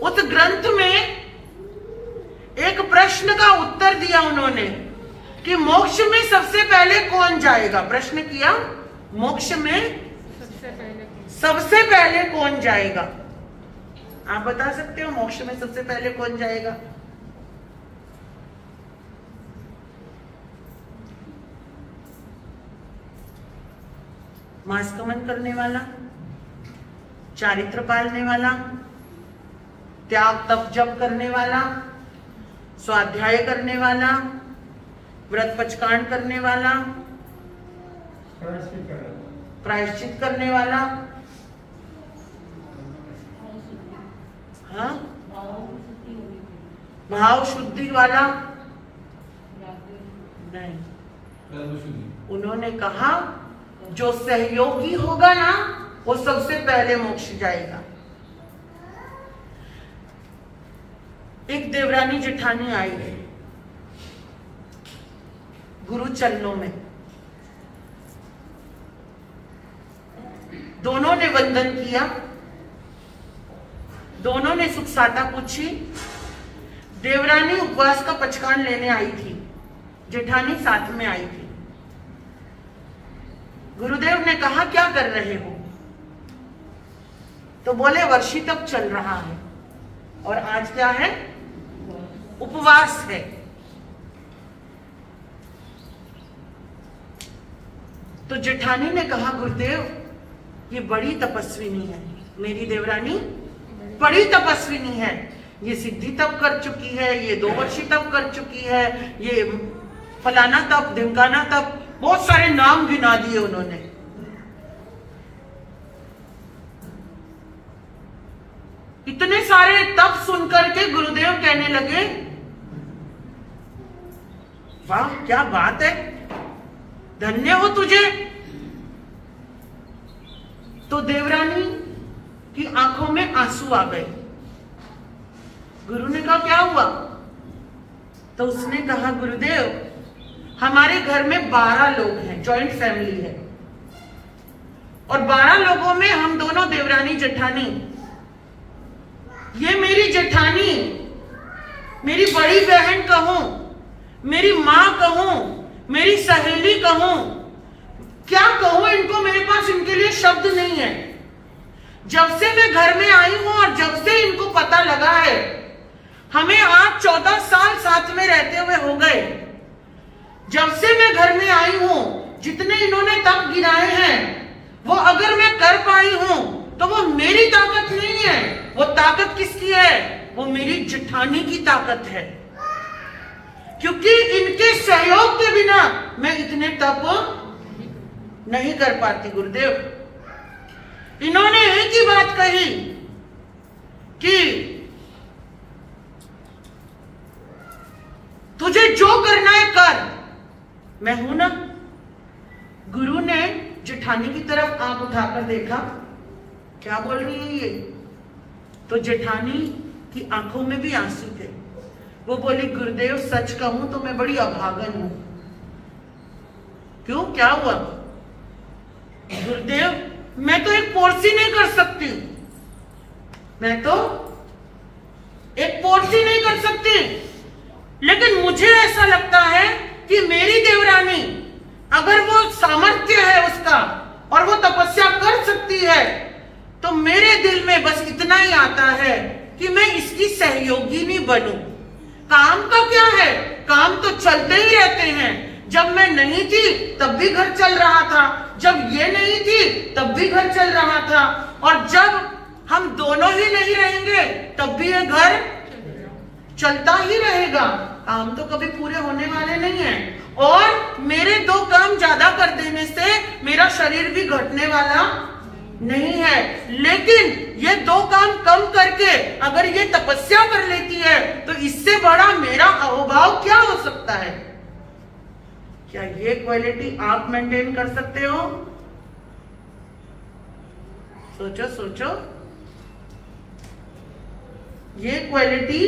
उस ग्रंथ में एक प्रश्न का उत्तर दिया उन्होंने कि मोक्ष में सबसे पहले कौन जाएगा। प्रश्न किया, मोक्ष में सबसे पहले कौन जाएगा? आप बता सकते हो मोक्ष में सबसे पहले कौन जाएगा? मास्कमन करने वाला, चारित्र पालने वाला, त्याग तप जप करने वाला, स्वाध्याय करने वाला, व्रत पचकान करने वाला, प्रायश्चित करने वाला, हाँ, भाव शुद्धि वाला नहीं। उन्होंने कहा जो सहयोगी होगा ना वो सबसे पहले मोक्ष जाएगा। एक देवरानी जेठानी आई है गुरु चरणों में। दोनों ने वंदन किया, दोनों ने सुख साता पूछी। देवरानी उपवास का पचकान लेने आई थी, जेठानी साथ में आई थी। गुरुदेव ने कहा क्या कर रहे हो? तो बोले वर्षी तप चल रहा है और आज क्या है? उपवास है। तो जेठानी ने कहा गुरुदेव ये बड़ी तपस्विनी है, मेरी देवरानी बड़ी तपस्विनी है। ये सिद्धि तप कर चुकी है, ये 2 वर्षी तप कर चुकी है, ये फलाना तप, ढिमकाना तप, बहुत सारे नाम गिना दिए उन्होंने। इतने सारे तप सुनकर के गुरुदेव कहने लगे वाह क्या बात है, धन्य हो तुझे। तो देवरानी की आंखों में आंसू आ गए। गुरु ने कहा क्या हुआ? तो उसने कहा गुरुदेव हमारे घर में 12 लोग हैं, जॉइंट फैमिली है, और 12 लोगों में हम दोनों देवरानी जेठानी। ये मेरी जेठानी, मेरी बड़ी बहन कहूं, मेरी मां कहूं, मेरी सहेली कहूं, क्या कहूं इनको, मेरे पास इनके लिए शब्द नहीं है। जब से मैं घर में आई हूं और जब से इनको पता लगा है, हमें आज 14 साल साथ में रहते हुए हो गए। जब से मैं घर में आई हूं, जितने इन्होंने तप गिनाए हैं वो अगर मैं कर पाई हूं तो वो मेरी ताकत नहीं है, वो ताकत किसकी है? वो मेरी जेठानी की ताकत है। क्योंकि इनके सहयोग के बिना मैं इतने तप नहीं कर पाती। गुरुदेव इन्होंने एक ही बात कही कि तुझे जो करना है कर, मैं हूं ना। गुरु ने जेठानी की तरफ आंख उठाकर देखा, क्या बोल रही है ये? तो जेठानी की आंखों में भी आंसू थे। वो बोली गुरुदेव सच कहूं तो मैं बड़ी अभागन हूं। क्यों, क्या हुआ? गुरुदेव मैं तो एक पोरसी नहीं कर सकती, मैं तो एक पोरसी नहीं कर सकती। लेकिन मुझे ऐसा लगता है कि मेरी देवरानी, अगर वो सामर्थ्य है उसका और वो तपस्या कर सकती है, तो मेरे दिल में बस इतना ही आता है कि मैं इसकी सहयोगिनी बनूं। काम का क्या है, काम तो चलते ही रहते हैं। जब मैं नहीं थी तब भी घर चल रहा था, जब ये नहीं थी तब भी घर चल रहा था, और जब हम दोनों ही नहीं रहेंगे तब भी ये घर चलता ही रहेगा। काम तो कभी पूरे होने वाले नहीं हैं, और मेरे 2 काम ज्यादा कर देने से मेरा शरीर भी घटने वाला नहीं है। लेकिन ये 2 काम कम करके अगर ये तपस्या कर लेती है तो इससे बड़ा मेरा अहोभाव क्या हो सकता है? क्या ये क्वालिटी आप मेंटेन कर सकते हो? सोचो सोचो, ये क्वालिटी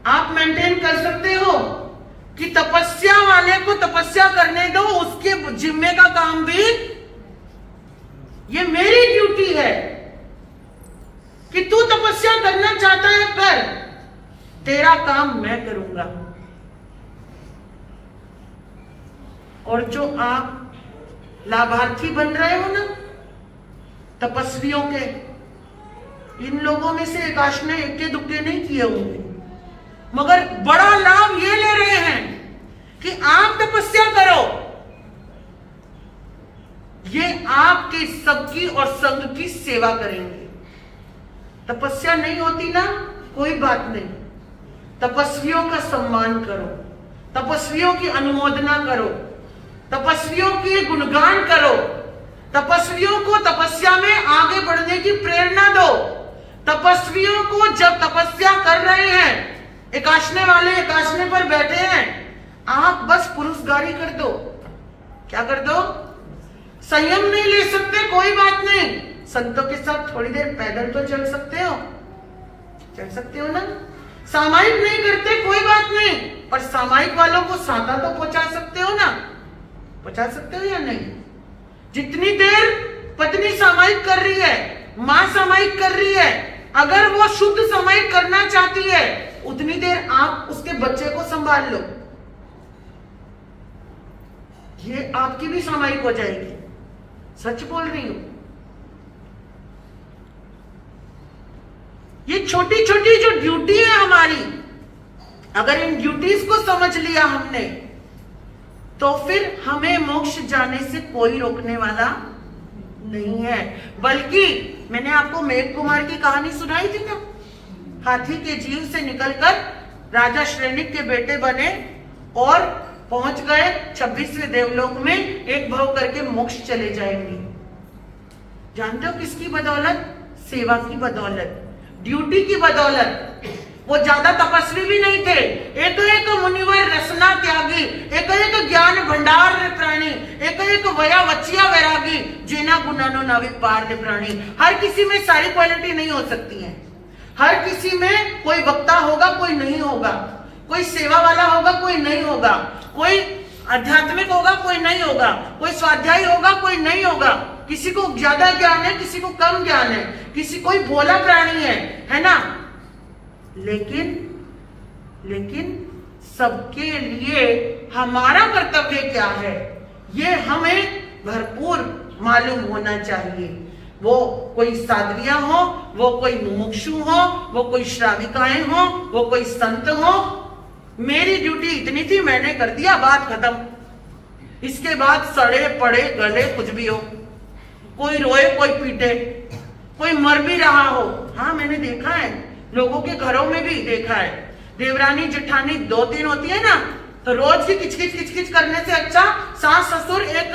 आप मेंटेन कर सकते हो कि तपस्या वाले को तपस्या करने दो, उसके जिम्मे का काम भी, ये मेरी ड्यूटी है कि तू तपस्या करना चाहता है कर, तेरा काम मैं करूंगा। और जो आप लाभार्थी बन रहे हो ना तपस्वियों के, इन लोगों में से एकाश ने इक्के दुक्के नहीं किए होंगे, मगर बड़ा लाभ ये ले रहे हैं कि आप तपस्या करो, ये आपके सबकी और संघ की सेवा करेंगे। तपस्या नहीं होती ना, कोई बात नहीं, तपस्वियों का सम्मान करो, तपस्वियों की अनुमोदना करो, तपस्वियों की गुणगान करो, तपस्वियों को तपस्या में आगे बढ़ने की प्रेरणा दो। तपस्वियों को जब तपस्या कर रहे हैं, एकाशने वाले एकाशने पर बैठे हैं, आप बस पुरुषगारी कर दो। क्या कर दो? संयम नहीं ले सकते, कोई बात नहीं, संतों के साथ थोड़ी देर पैदल तो चल सकते हो, चल सकते हो ना। सामायिक नहीं करते, कोई बात नहीं, पर सामायिक वालों को सादा तो पहुंचा सकते हो ना, पहुंचा सकते हो या नहीं? जितनी देर पत्नी सामायिक कर रही है, मां सामायिक कर रही है, अगर वो शुद्ध सामायिक करना चाहती है, उतनी देर आप उसके बच्चे को संभाल लो, ये आपकी भी सामायिक हो जाएगी। सच बोल रही हूं। ये छोटी छोटी जो ड्यूटी है हमारी, अगर इन ड्यूटीज को समझ लिया हमने, तो फिर हमें मोक्ष जाने से कोई रोकने वाला नहीं है। बल्कि मैंने आपको मेघ कुमार की कहानी सुनाई थी ना, हाथी के जीव से निकलकर राजा श्रेणिक के बेटे बने और पहुंच गए 26वें देवलोक में, एक भव करके मोक्ष चले जाएंगे। जानते हो किसकी बदौलत? सेवा की बदौलत, ड्यूटी की बदौलत। वो ज्यादा तपस्वी भी नहीं थे, एक मुनिवर रसना त्यागी, एक ज्ञान भंडार प्राणी, एक वया वचिया वैरागी, जेना गुणानो नाविक पार प्राणी। हर किसी में सारी क्वालिटी नहीं हो सकती है, हर किसी में कोई वक्ता होगा, कोई नहीं होगा, कोई सेवा वाला होगा, कोई नहीं होगा, कोई आध्यात्मिक होगा, कोई नहीं होगा, कोई स्वाध्यायी होगा, कोई नहीं होगा, किसी को ज्यादा ज्ञान है, किसी को कम ज्ञान है, किसी कोई भोला प्राणी है ना। लेकिन सबके लिए हमारा कर्तव्य क्या है, ये हमें भरपूर मालूम होना चाहिए। वो कोई साध्वियां हो, वो कोई मुमुक्षु हो, वो कोई श्राविकाएं हो, वो कोई संत हो। मेरी ड्यूटी इतनी थी, मैंने कर दिया, बात खत्म। इसके बाद सड़े पड़े गले कुछ भी हो, कोई रोए कोई पीटे, कोई मर भी रहा हो। हाँ, मैंने देखा है, लोगों के घरों में भी देखा है। देवरानी जेठानी 2-3 होती है ना, तो रोज की किचकिच करने से अच्छा सास ससुर एक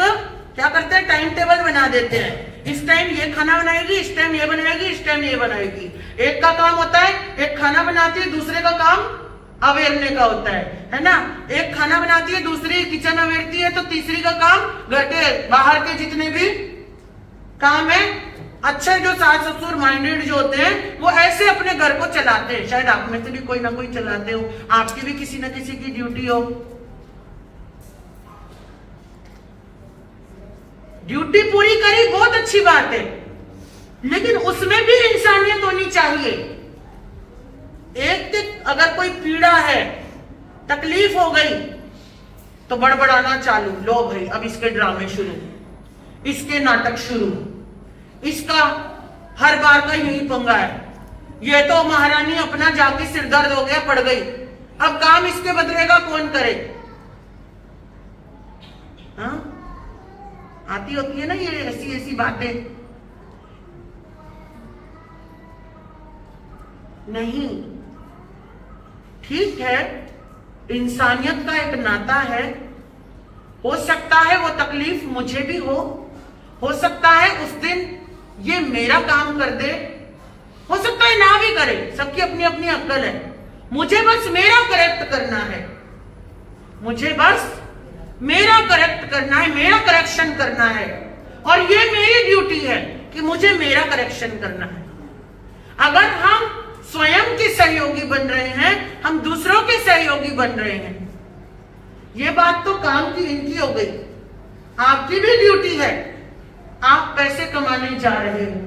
क्या करते हैं, टाइम टेबल बना देते हैं। इस टाइम ये खाना बनाएगी, इस टाइम ये बनाएगी, इस टाइम ये बनाएगी। एक का काम होता है, एक खाना बनाती है, दूसरे का काम अवेरने का होता है ना। एक खाना बनाती है, दूसरी किचन अवेरती है, तो तीसरी का काम घर के बाहर के जितने भी काम है। अच्छे जो सास ससुर माइंडेड जो होते हैं, वो ऐसे अपने घर को चलाते हैं। शायद आप में से भी कोई ना कोई चलाते हो, आपकी भी किसी ना किसी की ड्यूटी हो। ड्यूटी पूरी करी, बहुत अच्छी बात है, लेकिन उसमें भी इंसानियत होनी चाहिए। एक दिन अगर कोई पीड़ा है, तकलीफ हो गई, तो बड़बड़ाना चालू, लो भाई अब इसके ड्रामे शुरू, इसके नाटक शुरू, इसका हर बार का यही पंगा है, ये तो महारानी अपना जाके सिर दर्द हो गया, पड़ गई, अब काम इसके बदलेगा कौन करे। हाँ, आती होती है ना ये ऐसी ऐसी बातें। नहीं, ठीक है, इंसानियत का एक नाता है, हो सकता है वो तकलीफ मुझे भी हो सकता है उस दिन ये मेरा काम कर दे, हो सकता है ना भी करे, सबकी अपनी अपनी अक्ल है। मुझे बस मेरा करेक्ट करना है, मुझे बस मेरा करेक्ट करना है, मेरा करेक्शन करना है, और ये मेरी ड्यूटी है कि मुझे मेरा करेक्शन करना है। अगर हम स्वयं के सहयोगी बन रहे हैं, हम दूसरों के सहयोगी बन रहे हैं, ये बात तो काम की इनकी हो गई। आपकी भी ड्यूटी है, आप पैसे कमाने जा रहे हो,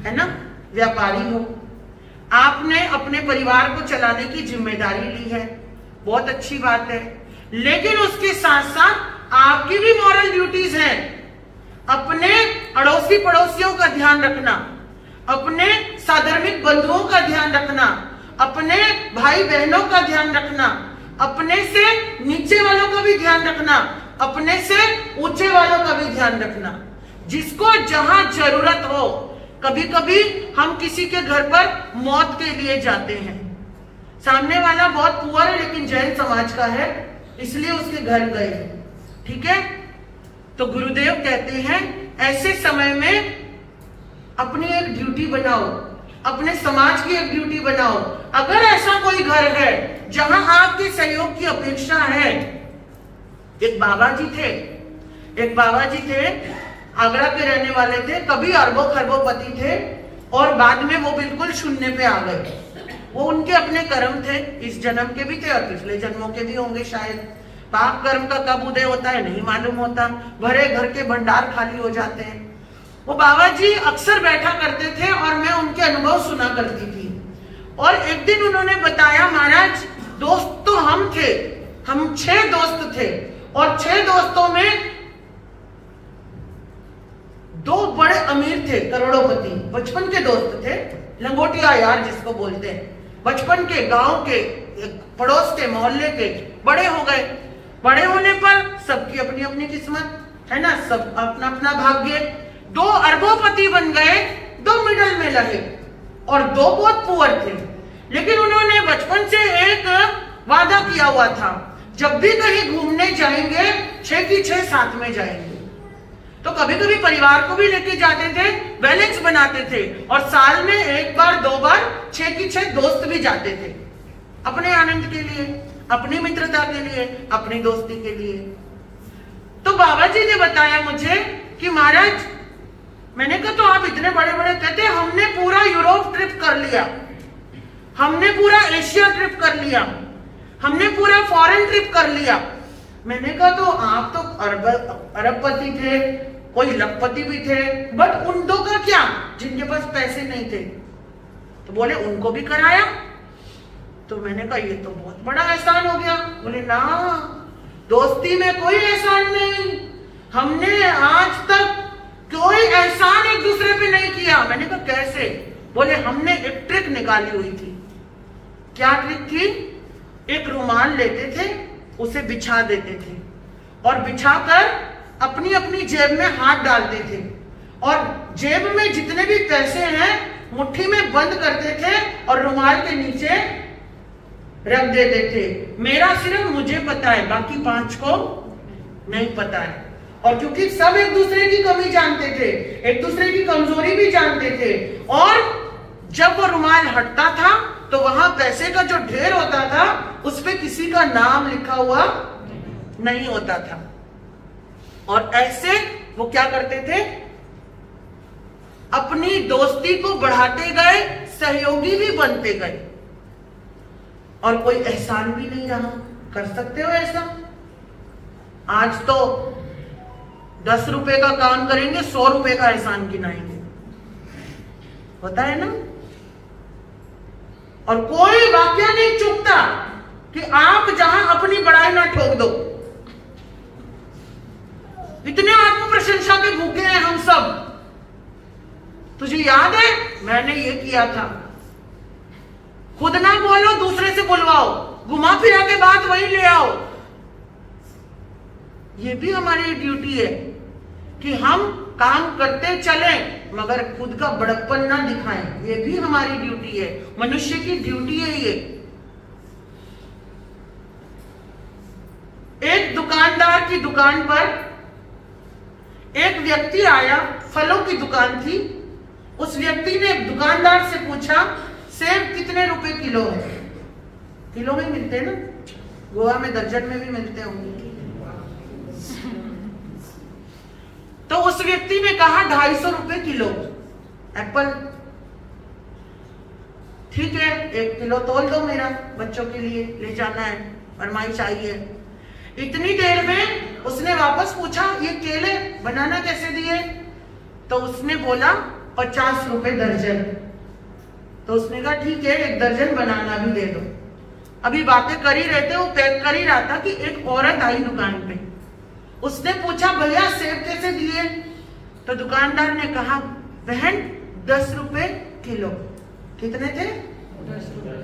है ना, व्यापारी हो, आपने अपने परिवार को चलाने की जिम्मेदारी ली है, बहुत अच्छी बात है, लेकिन उसके साथ साथ आपकी भी मॉरल ड्यूटीज हैं। अपने अड़ोसी पड़ोसियों का ध्यान रखना, अपने साधर्मिक बंधुओं का ध्यान रखना, अपने भाई बहनों का ध्यान रखना, अपने से नीचे वालों का भी ध्यान रखना, अपने से ऊंचे वालों का भी ध्यान रखना, जिसको जहां जरूरत हो। कभी कभी हम किसी के घर पर मौत के लिए जाते हैं, सामने वाला बहुत पुअर है लेकिन जैन समाज का है, इसलिए उसके घर गए, ठीक है। तो गुरुदेव कहते हैं ऐसे समय में अपनी एक ड्यूटी बनाओ, अपने समाज की एक ड्यूटी बनाओ। अगर ऐसा कोई घर है जहां आपके सहयोग की अपेक्षा है, एक बाबा जी थे, आगरा के रहने वाले थे, कभी अरबों खरबोपति थे और बाद में वो बिल्कुल शून्य पे आ गए। वो उनके अपने कर्म थे, इस जन्म के भी थे और पिछले जन्मों के भी होंगे शायद। पाप कर्म का कब उदय होता है नहीं मालूम होता, भरे घर के भंडार खाली हो जाते हैं। वो बाबा जी अक्सर बैठा करते थे और मैं उनके अनुभव सुना करती थी। और एक दिन उन्होंने बताया, महाराज दोस्त तो हम थे, हम 6 दोस्त थे और 6 दोस्तों में 2 बड़े अमीर थे, करोड़ोपति, बचपन के दोस्त थे, लंगोटिया यार जिसको बोलते हैं, बचपन के, गांव के, पड़ोस के, मोहल्ले के, बड़े हो गए। बड़े होने पर सबकी अपनी अपनी किस्मत है ना, सब अपना अपना भाग्य। 2 अरबोपति बन गए, 2 मिडल में रहे और 2 बहुत पुअर थे। लेकिन उन्होंने बचपन से एक वादा किया हुआ था, जब भी कहीं घूमने जाएंगे 6 की 6 साथ में जाएंगे। तो कभी कभी परिवार को भी लेके जाते थे, बैलेंस बनाते थे, और साल में 1 बार 2 बार 6 की 6 दोस्त भी जाते थे, अपने आनंद के लिए, अपनी मित्रता के लिए, अपनी दोस्ती के लिए। तो बाबा जी ने बताया मुझे कि महाराज, मैंने कहा तो आप इतने बड़े बड़े कहते, हमने पूरा यूरोप ट्रिप कर लिया, हमने पूरा एशिया ट्रिप कर लिया, हमने पूरा फॉरेन ट्रिप कर लिया। मैंने कहा तो आप तो अरबपति थे, कोई लखपति भी थे, बट उन 2 का क्या जिनके पास पैसे नहीं थे? तो बोले उनको भी कराया। तो मैंने कहा ये तो बहुत बड़ा एहसान हो गया। बोले ना, दोस्ती में कोई एहसान नहीं, हमने आज तक कोई एहसान एक दूसरे पे नहीं किया। मैंने कहा कैसे? बोले हमने एक ट्रिक निकाली हुई थी। क्या ट्रिक थी? एक रुमाल लेते थे, उसे बिछा देते थे और बिछाकर अपनी अपनी जेब में हाथ डालते थे और जेब में जितने भी पैसे हैं मुट्ठी में बंद करते थे और रुमाल के नीचे रख देते थे। मेरा सिर्फ मुझे पता है, बाकी 5 को नहीं पता है। और क्योंकि सब एक दूसरे की कमी जानते थे, एक दूसरे की कमजोरी भी जानते थे, और जब वो रुमाल हटता था तो वहां पैसे का जो ढेर होता था उस पे किसी का नाम लिखा हुआ नहीं होता था। और ऐसे वो क्या करते थे, अपनी दोस्ती को बढ़ाते गए, सहयोगी भी बनते गए और कोई एहसान भी नहीं रहा। कर सकते हो ऐसा? आज तो 10 रुपए का काम करेंगे, 100 रुपए का एहसान गिनाएंगे, होता है ना? और कोई वाक्य नहीं चूकता कि आप जहां अपनी बड़ाई ना ठोक दो। इतने आत्म प्रशंसा के भूखे हैं हम सब। तुझे याद है मैंने ये किया था। खुद ना बोलो, दूसरे से बुलवाओ, घुमा फिरा के बात वही ले आओ। ये भी हमारी ड्यूटी है कि हम काम करते चलें मगर खुद का बड़प्पन ना दिखाएं। ये भी हमारी ड्यूटी है, मनुष्य की ड्यूटी है ये। एक दुकानदार की दुकान पर एक व्यक्ति आया, फलों की दुकान थी। उस व्यक्ति ने दुकानदार से पूछा सेब कितने रुपए किलो है? किलो में मिलते हैं ना, गोवा में दर्जन में भी मिलते होंगे। तो उस व्यक्ति ने कहा 250 रुपए किलो एप्पल। ठीक है, 1 किलो तोल दो, मेरा बच्चों के लिए ले जाना है, फरमाइश आई है। इतनी देर में उसने वापस पूछा ये केले बनाना कैसे दिए? तो उसने बोला 50 रुपए दर्जन। तो उसने कहा ठीक है, 1 दर्जन बनाना भी दे दो। अभी बातें कर ही रहते, वो पैक कर ही रहा था कि एक औरत आई दुकान पे। उसने पूछा भैया सेब कैसे दिए? तो दुकानदार ने कहा बहन 10 रुपए किलो। कितने थे? 10 रुपए।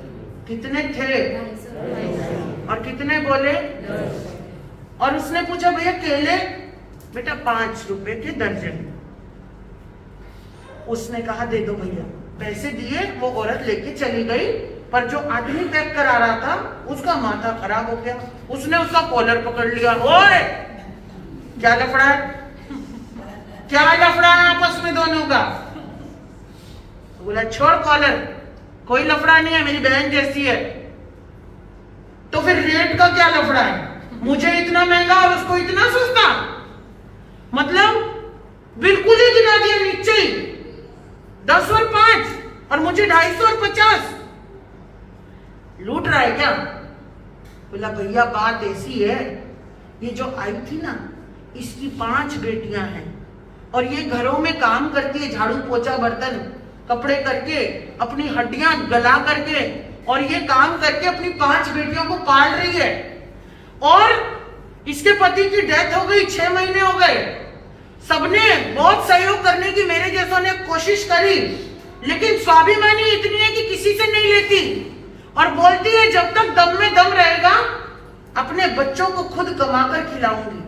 कितने थे? और कितने बोले? 10। और उसने पूछा भैया केले? बेटा 5 रुपए के दर्जन। उसने कहा दे दो भैया। पैसे दिए, वो औरत लेके चली गई। पर जो आदमी पैक करा रहा था उसका माथा खराब हो गया। उसने उसका कॉलर पकड़ लिया। ओए क्या लफड़ा है? क्या लफड़ा है आपस में दोनों का? बोला छोड़ कॉलर, कोई लफड़ा नहीं है, मेरी बहन जैसी है। तो फिर रेट का क्या लफड़ा है? मुझे इतना महंगा और उसको इतना सस्ता? मतलब बिल्कुल ही गिरा दिया नीचे ही। 10 और 5 और मुझे 250 और 50। लूट रहा है क्या? बोला भैया बात ऐसी है, ये जो आई थी ना इसकी 5 बेटियां हैं और ये घरों में काम करती है, झाड़ू पोछा बर्तन कपड़े करके, अपनी हड्डियां गला करके, और ये काम करके अपनी 5 बेटियों को पाल रही है। और इसके पति की डेथ हो गई, 6 महीने हो गए। सबने बहुत सहयोग करने की मेरे जैसों ने कोशिश करी, लेकिन स्वाभिमानी इतनी है कि किसी से नहीं लेती और बोलती है जब तक दम में दम रहेगा अपने बच्चों को खुद कमाकर खिलाऊंगी।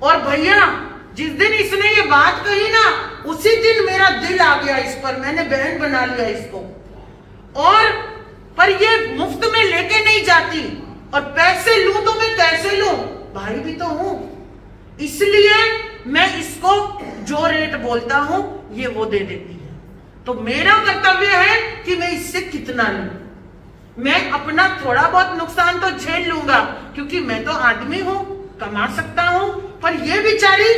और भैया जिस दिन इसने ये बात कही ना उसी दिन मेरा दिल आ गया इस पर, मैंने बहन बना लिया इसको। और पर ये मुफ्त में लेके नहीं जाती, और पैसे लूं तो मैं कैसे लूं? भाई भी तो हूं, इसलिए मैं इसको जो रेट बोलता हूं ये वो दे देती है। तो मेरा कर्तव्य है कि मैं इससे कितना लूं। मैं अपना थोड़ा बहुत नुकसान तो झेल लूंगा क्योंकि मैं तो आदमी हूं, कमा सकता हूं। पर ये बेचारी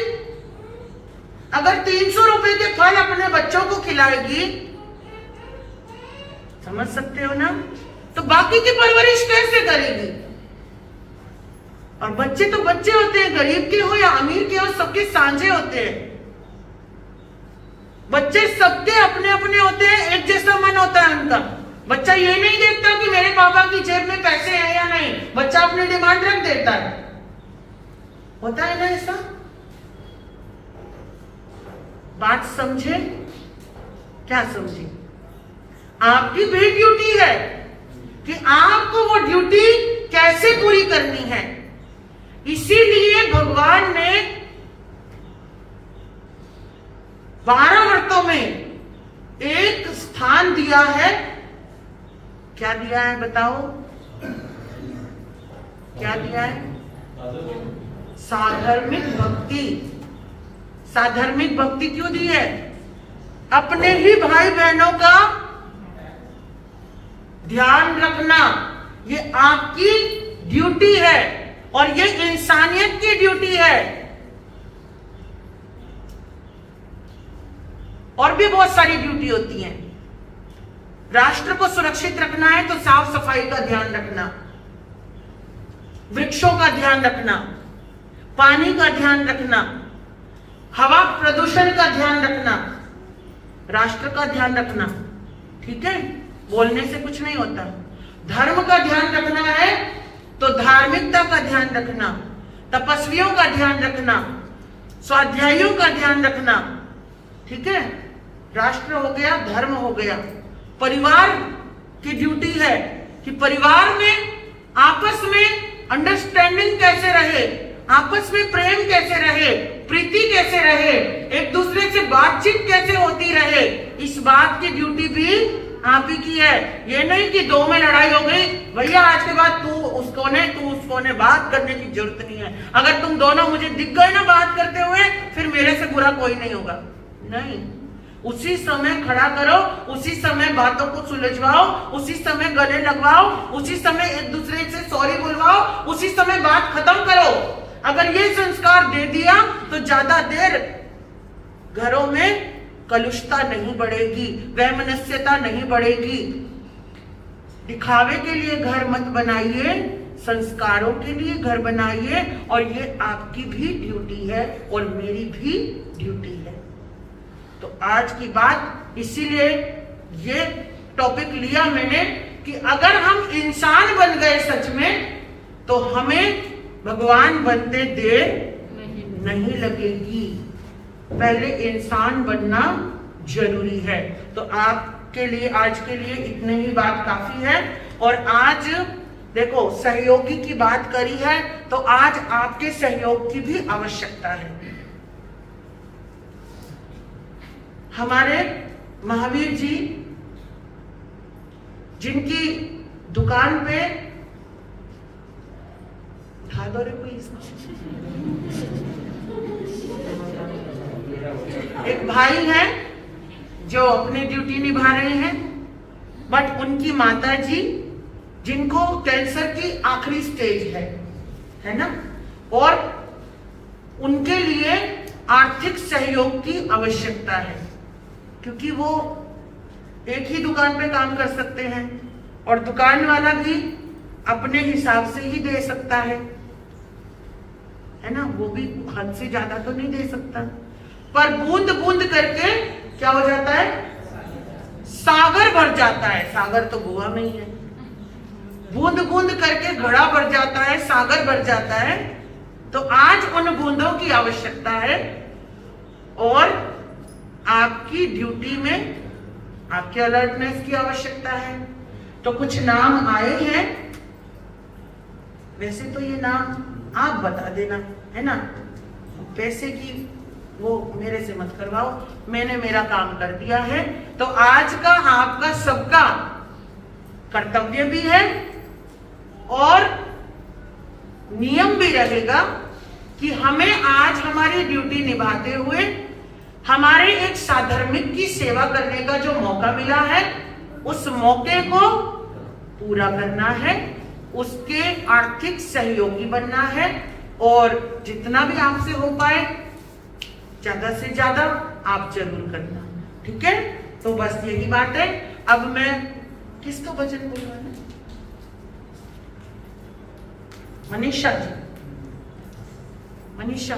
अगर 300 रुपए के फल अपने बच्चों को खिलाएगी, समझ सकते हो ना, तो बाकी की परवरिश कैसे करेगी? और बच्चे तो बच्चे होते हैं, गरीब के हो या अमीर के हो, सबके सांझे होते हैं। बच्चे सबके अपने अपने होते हैं, एक जैसा मन होता है उनका। बच्चा ये नहीं देखता कि मेरे पापा की जेब में पैसे हैं या नहीं, बच्चा अपनी डिमांड रख देता है। होता है ना ऐसा? बात समझे? क्या समझे? आपकी भी ड्यूटी है कि आपको वो ड्यूटी कैसे पूरी करनी है। इसीलिए भगवान ने 12 व्रतों में एक स्थान दिया है। क्या दिया है बताओ? क्या दिया है? साधर्मिक भक्ति। साधर्मिक भक्ति क्यों दी है? अपने ही भाई बहनों का ध्यान रखना ये आपकी ड्यूटी है और ये इंसानियत की ड्यूटी है। और भी बहुत सारी ड्यूटी होती है। राष्ट्र को सुरक्षित रखना है तो साफ सफाई का ध्यान रखना, वृक्षों का ध्यान रखना, पानी का ध्यान रखना, हवा प्रदूषण का ध्यान रखना, राष्ट्र का ध्यान रखना। ठीक है, बोलने से कुछ नहीं होता। धर्म का ध्यान रखना है तो धार्मिकता का ध्यान रखना, तपस्वियों का ध्यान रखना, स्वाध्यायियों का ध्यान रखना, ठीक है। राष्ट्र हो गया, धर्म हो गया, परिवार की ड्यूटी है कि परिवार में आपस में अंडरस्टैंडिंग कैसे रहे, आपस में प्रेम कैसे रहे, प्रीति कैसे रहे, एक दूसरे से बातचीत कैसे होती रहे, इस बात की ड्यूटी भी आप ही की है। ये नहीं कि दो में लड़ाई हो गई, भैया आज के बाद तू उसको ने तू उसको ने, बात करने की जरूरत नहीं है। अगर तुम दोनों मुझे दिख गए ना बात करते हुए, फिर मेरे से बुरा कोई नहीं होगा। नहीं, उसी समय खड़ा करो, उसी समय बातों को सुलझवाओ, उसी समय गले लगवाओ, उसी समय एक दूसरे से सॉरी बुलवाओ, उसी समय बात खत्म करो। अगर ये संस्कार दे दिया तो ज्यादा देर घरों में कलुषता नहीं बढ़ेगी, वैमनस्यता नहीं बढ़ेगी। दिखावे के लिए घर मत बनाइए, संस्कारों के लिए घर बनाइए, और ये आपकी भी ड्यूटी है और मेरी भी ड्यूटी है। तो आज की बात इसीलिए ये टॉपिक लिया मैंने कि अगर हम इंसान बन गए सच में, तो हमें भगवान बनते देर नहीं लगेगी। पहले इंसान बनना जरूरी है। तो आपके लिए आज के लिए इतने ही बात काफी है। और आज देखो सहयोगी की बात करी है, तो आज आपके सहयोग की भी आवश्यकता है। हमारे महावीर जी जिनकी दुकान पे उठा दो रे कोई एक भाई है जो अपनी ड्यूटी निभा रहे हैं, बट उनकी माता जी जिनको कैंसर की आखिरी स्टेज है ना, और उनके लिए आर्थिक सहयोग की आवश्यकता है, क्योंकि वो एक ही दुकान पे काम कर सकते हैं और दुकान वाला भी अपने हिसाब से ही दे सकता है ना, वो भी हद से ज्यादा तो नहीं दे सकता। पर बूंद बूंद करके क्या हो जाता है, सागर भर जाता है। सागर तो गोवा में ही है। बूंद बूंद करके घड़ा भर जाता है, सागर भर जाता है। तो आज उन बूंदों की आवश्यकता है और आपकी ड्यूटी में आपके अलर्टनेस की आवश्यकता है। तो कुछ नाम आए हैं, वैसे तो ये नाम आप बता देना, है ना, पैसे की वो मेरे से मत करवाओ, मैंने मेरा काम कर दिया है। तो आज का आपका सबका कर्तव्य भी है और नियम भी रहेगा कि हमें आज हमारी ड्यूटी निभाते हुए हमारे एक साधर्मिक की सेवा करने का जो मौका मिला है, उस मौके को पूरा करना है, उसके आर्थिक सहयोगी बनना है और जितना भी आपसे हो पाए ज्यादा से ज्यादा आप जरूर करना, ठीक है। तो बस यही बात है। अब मैं किसको भजन बोलवाना, मनीषा जी, मनीषा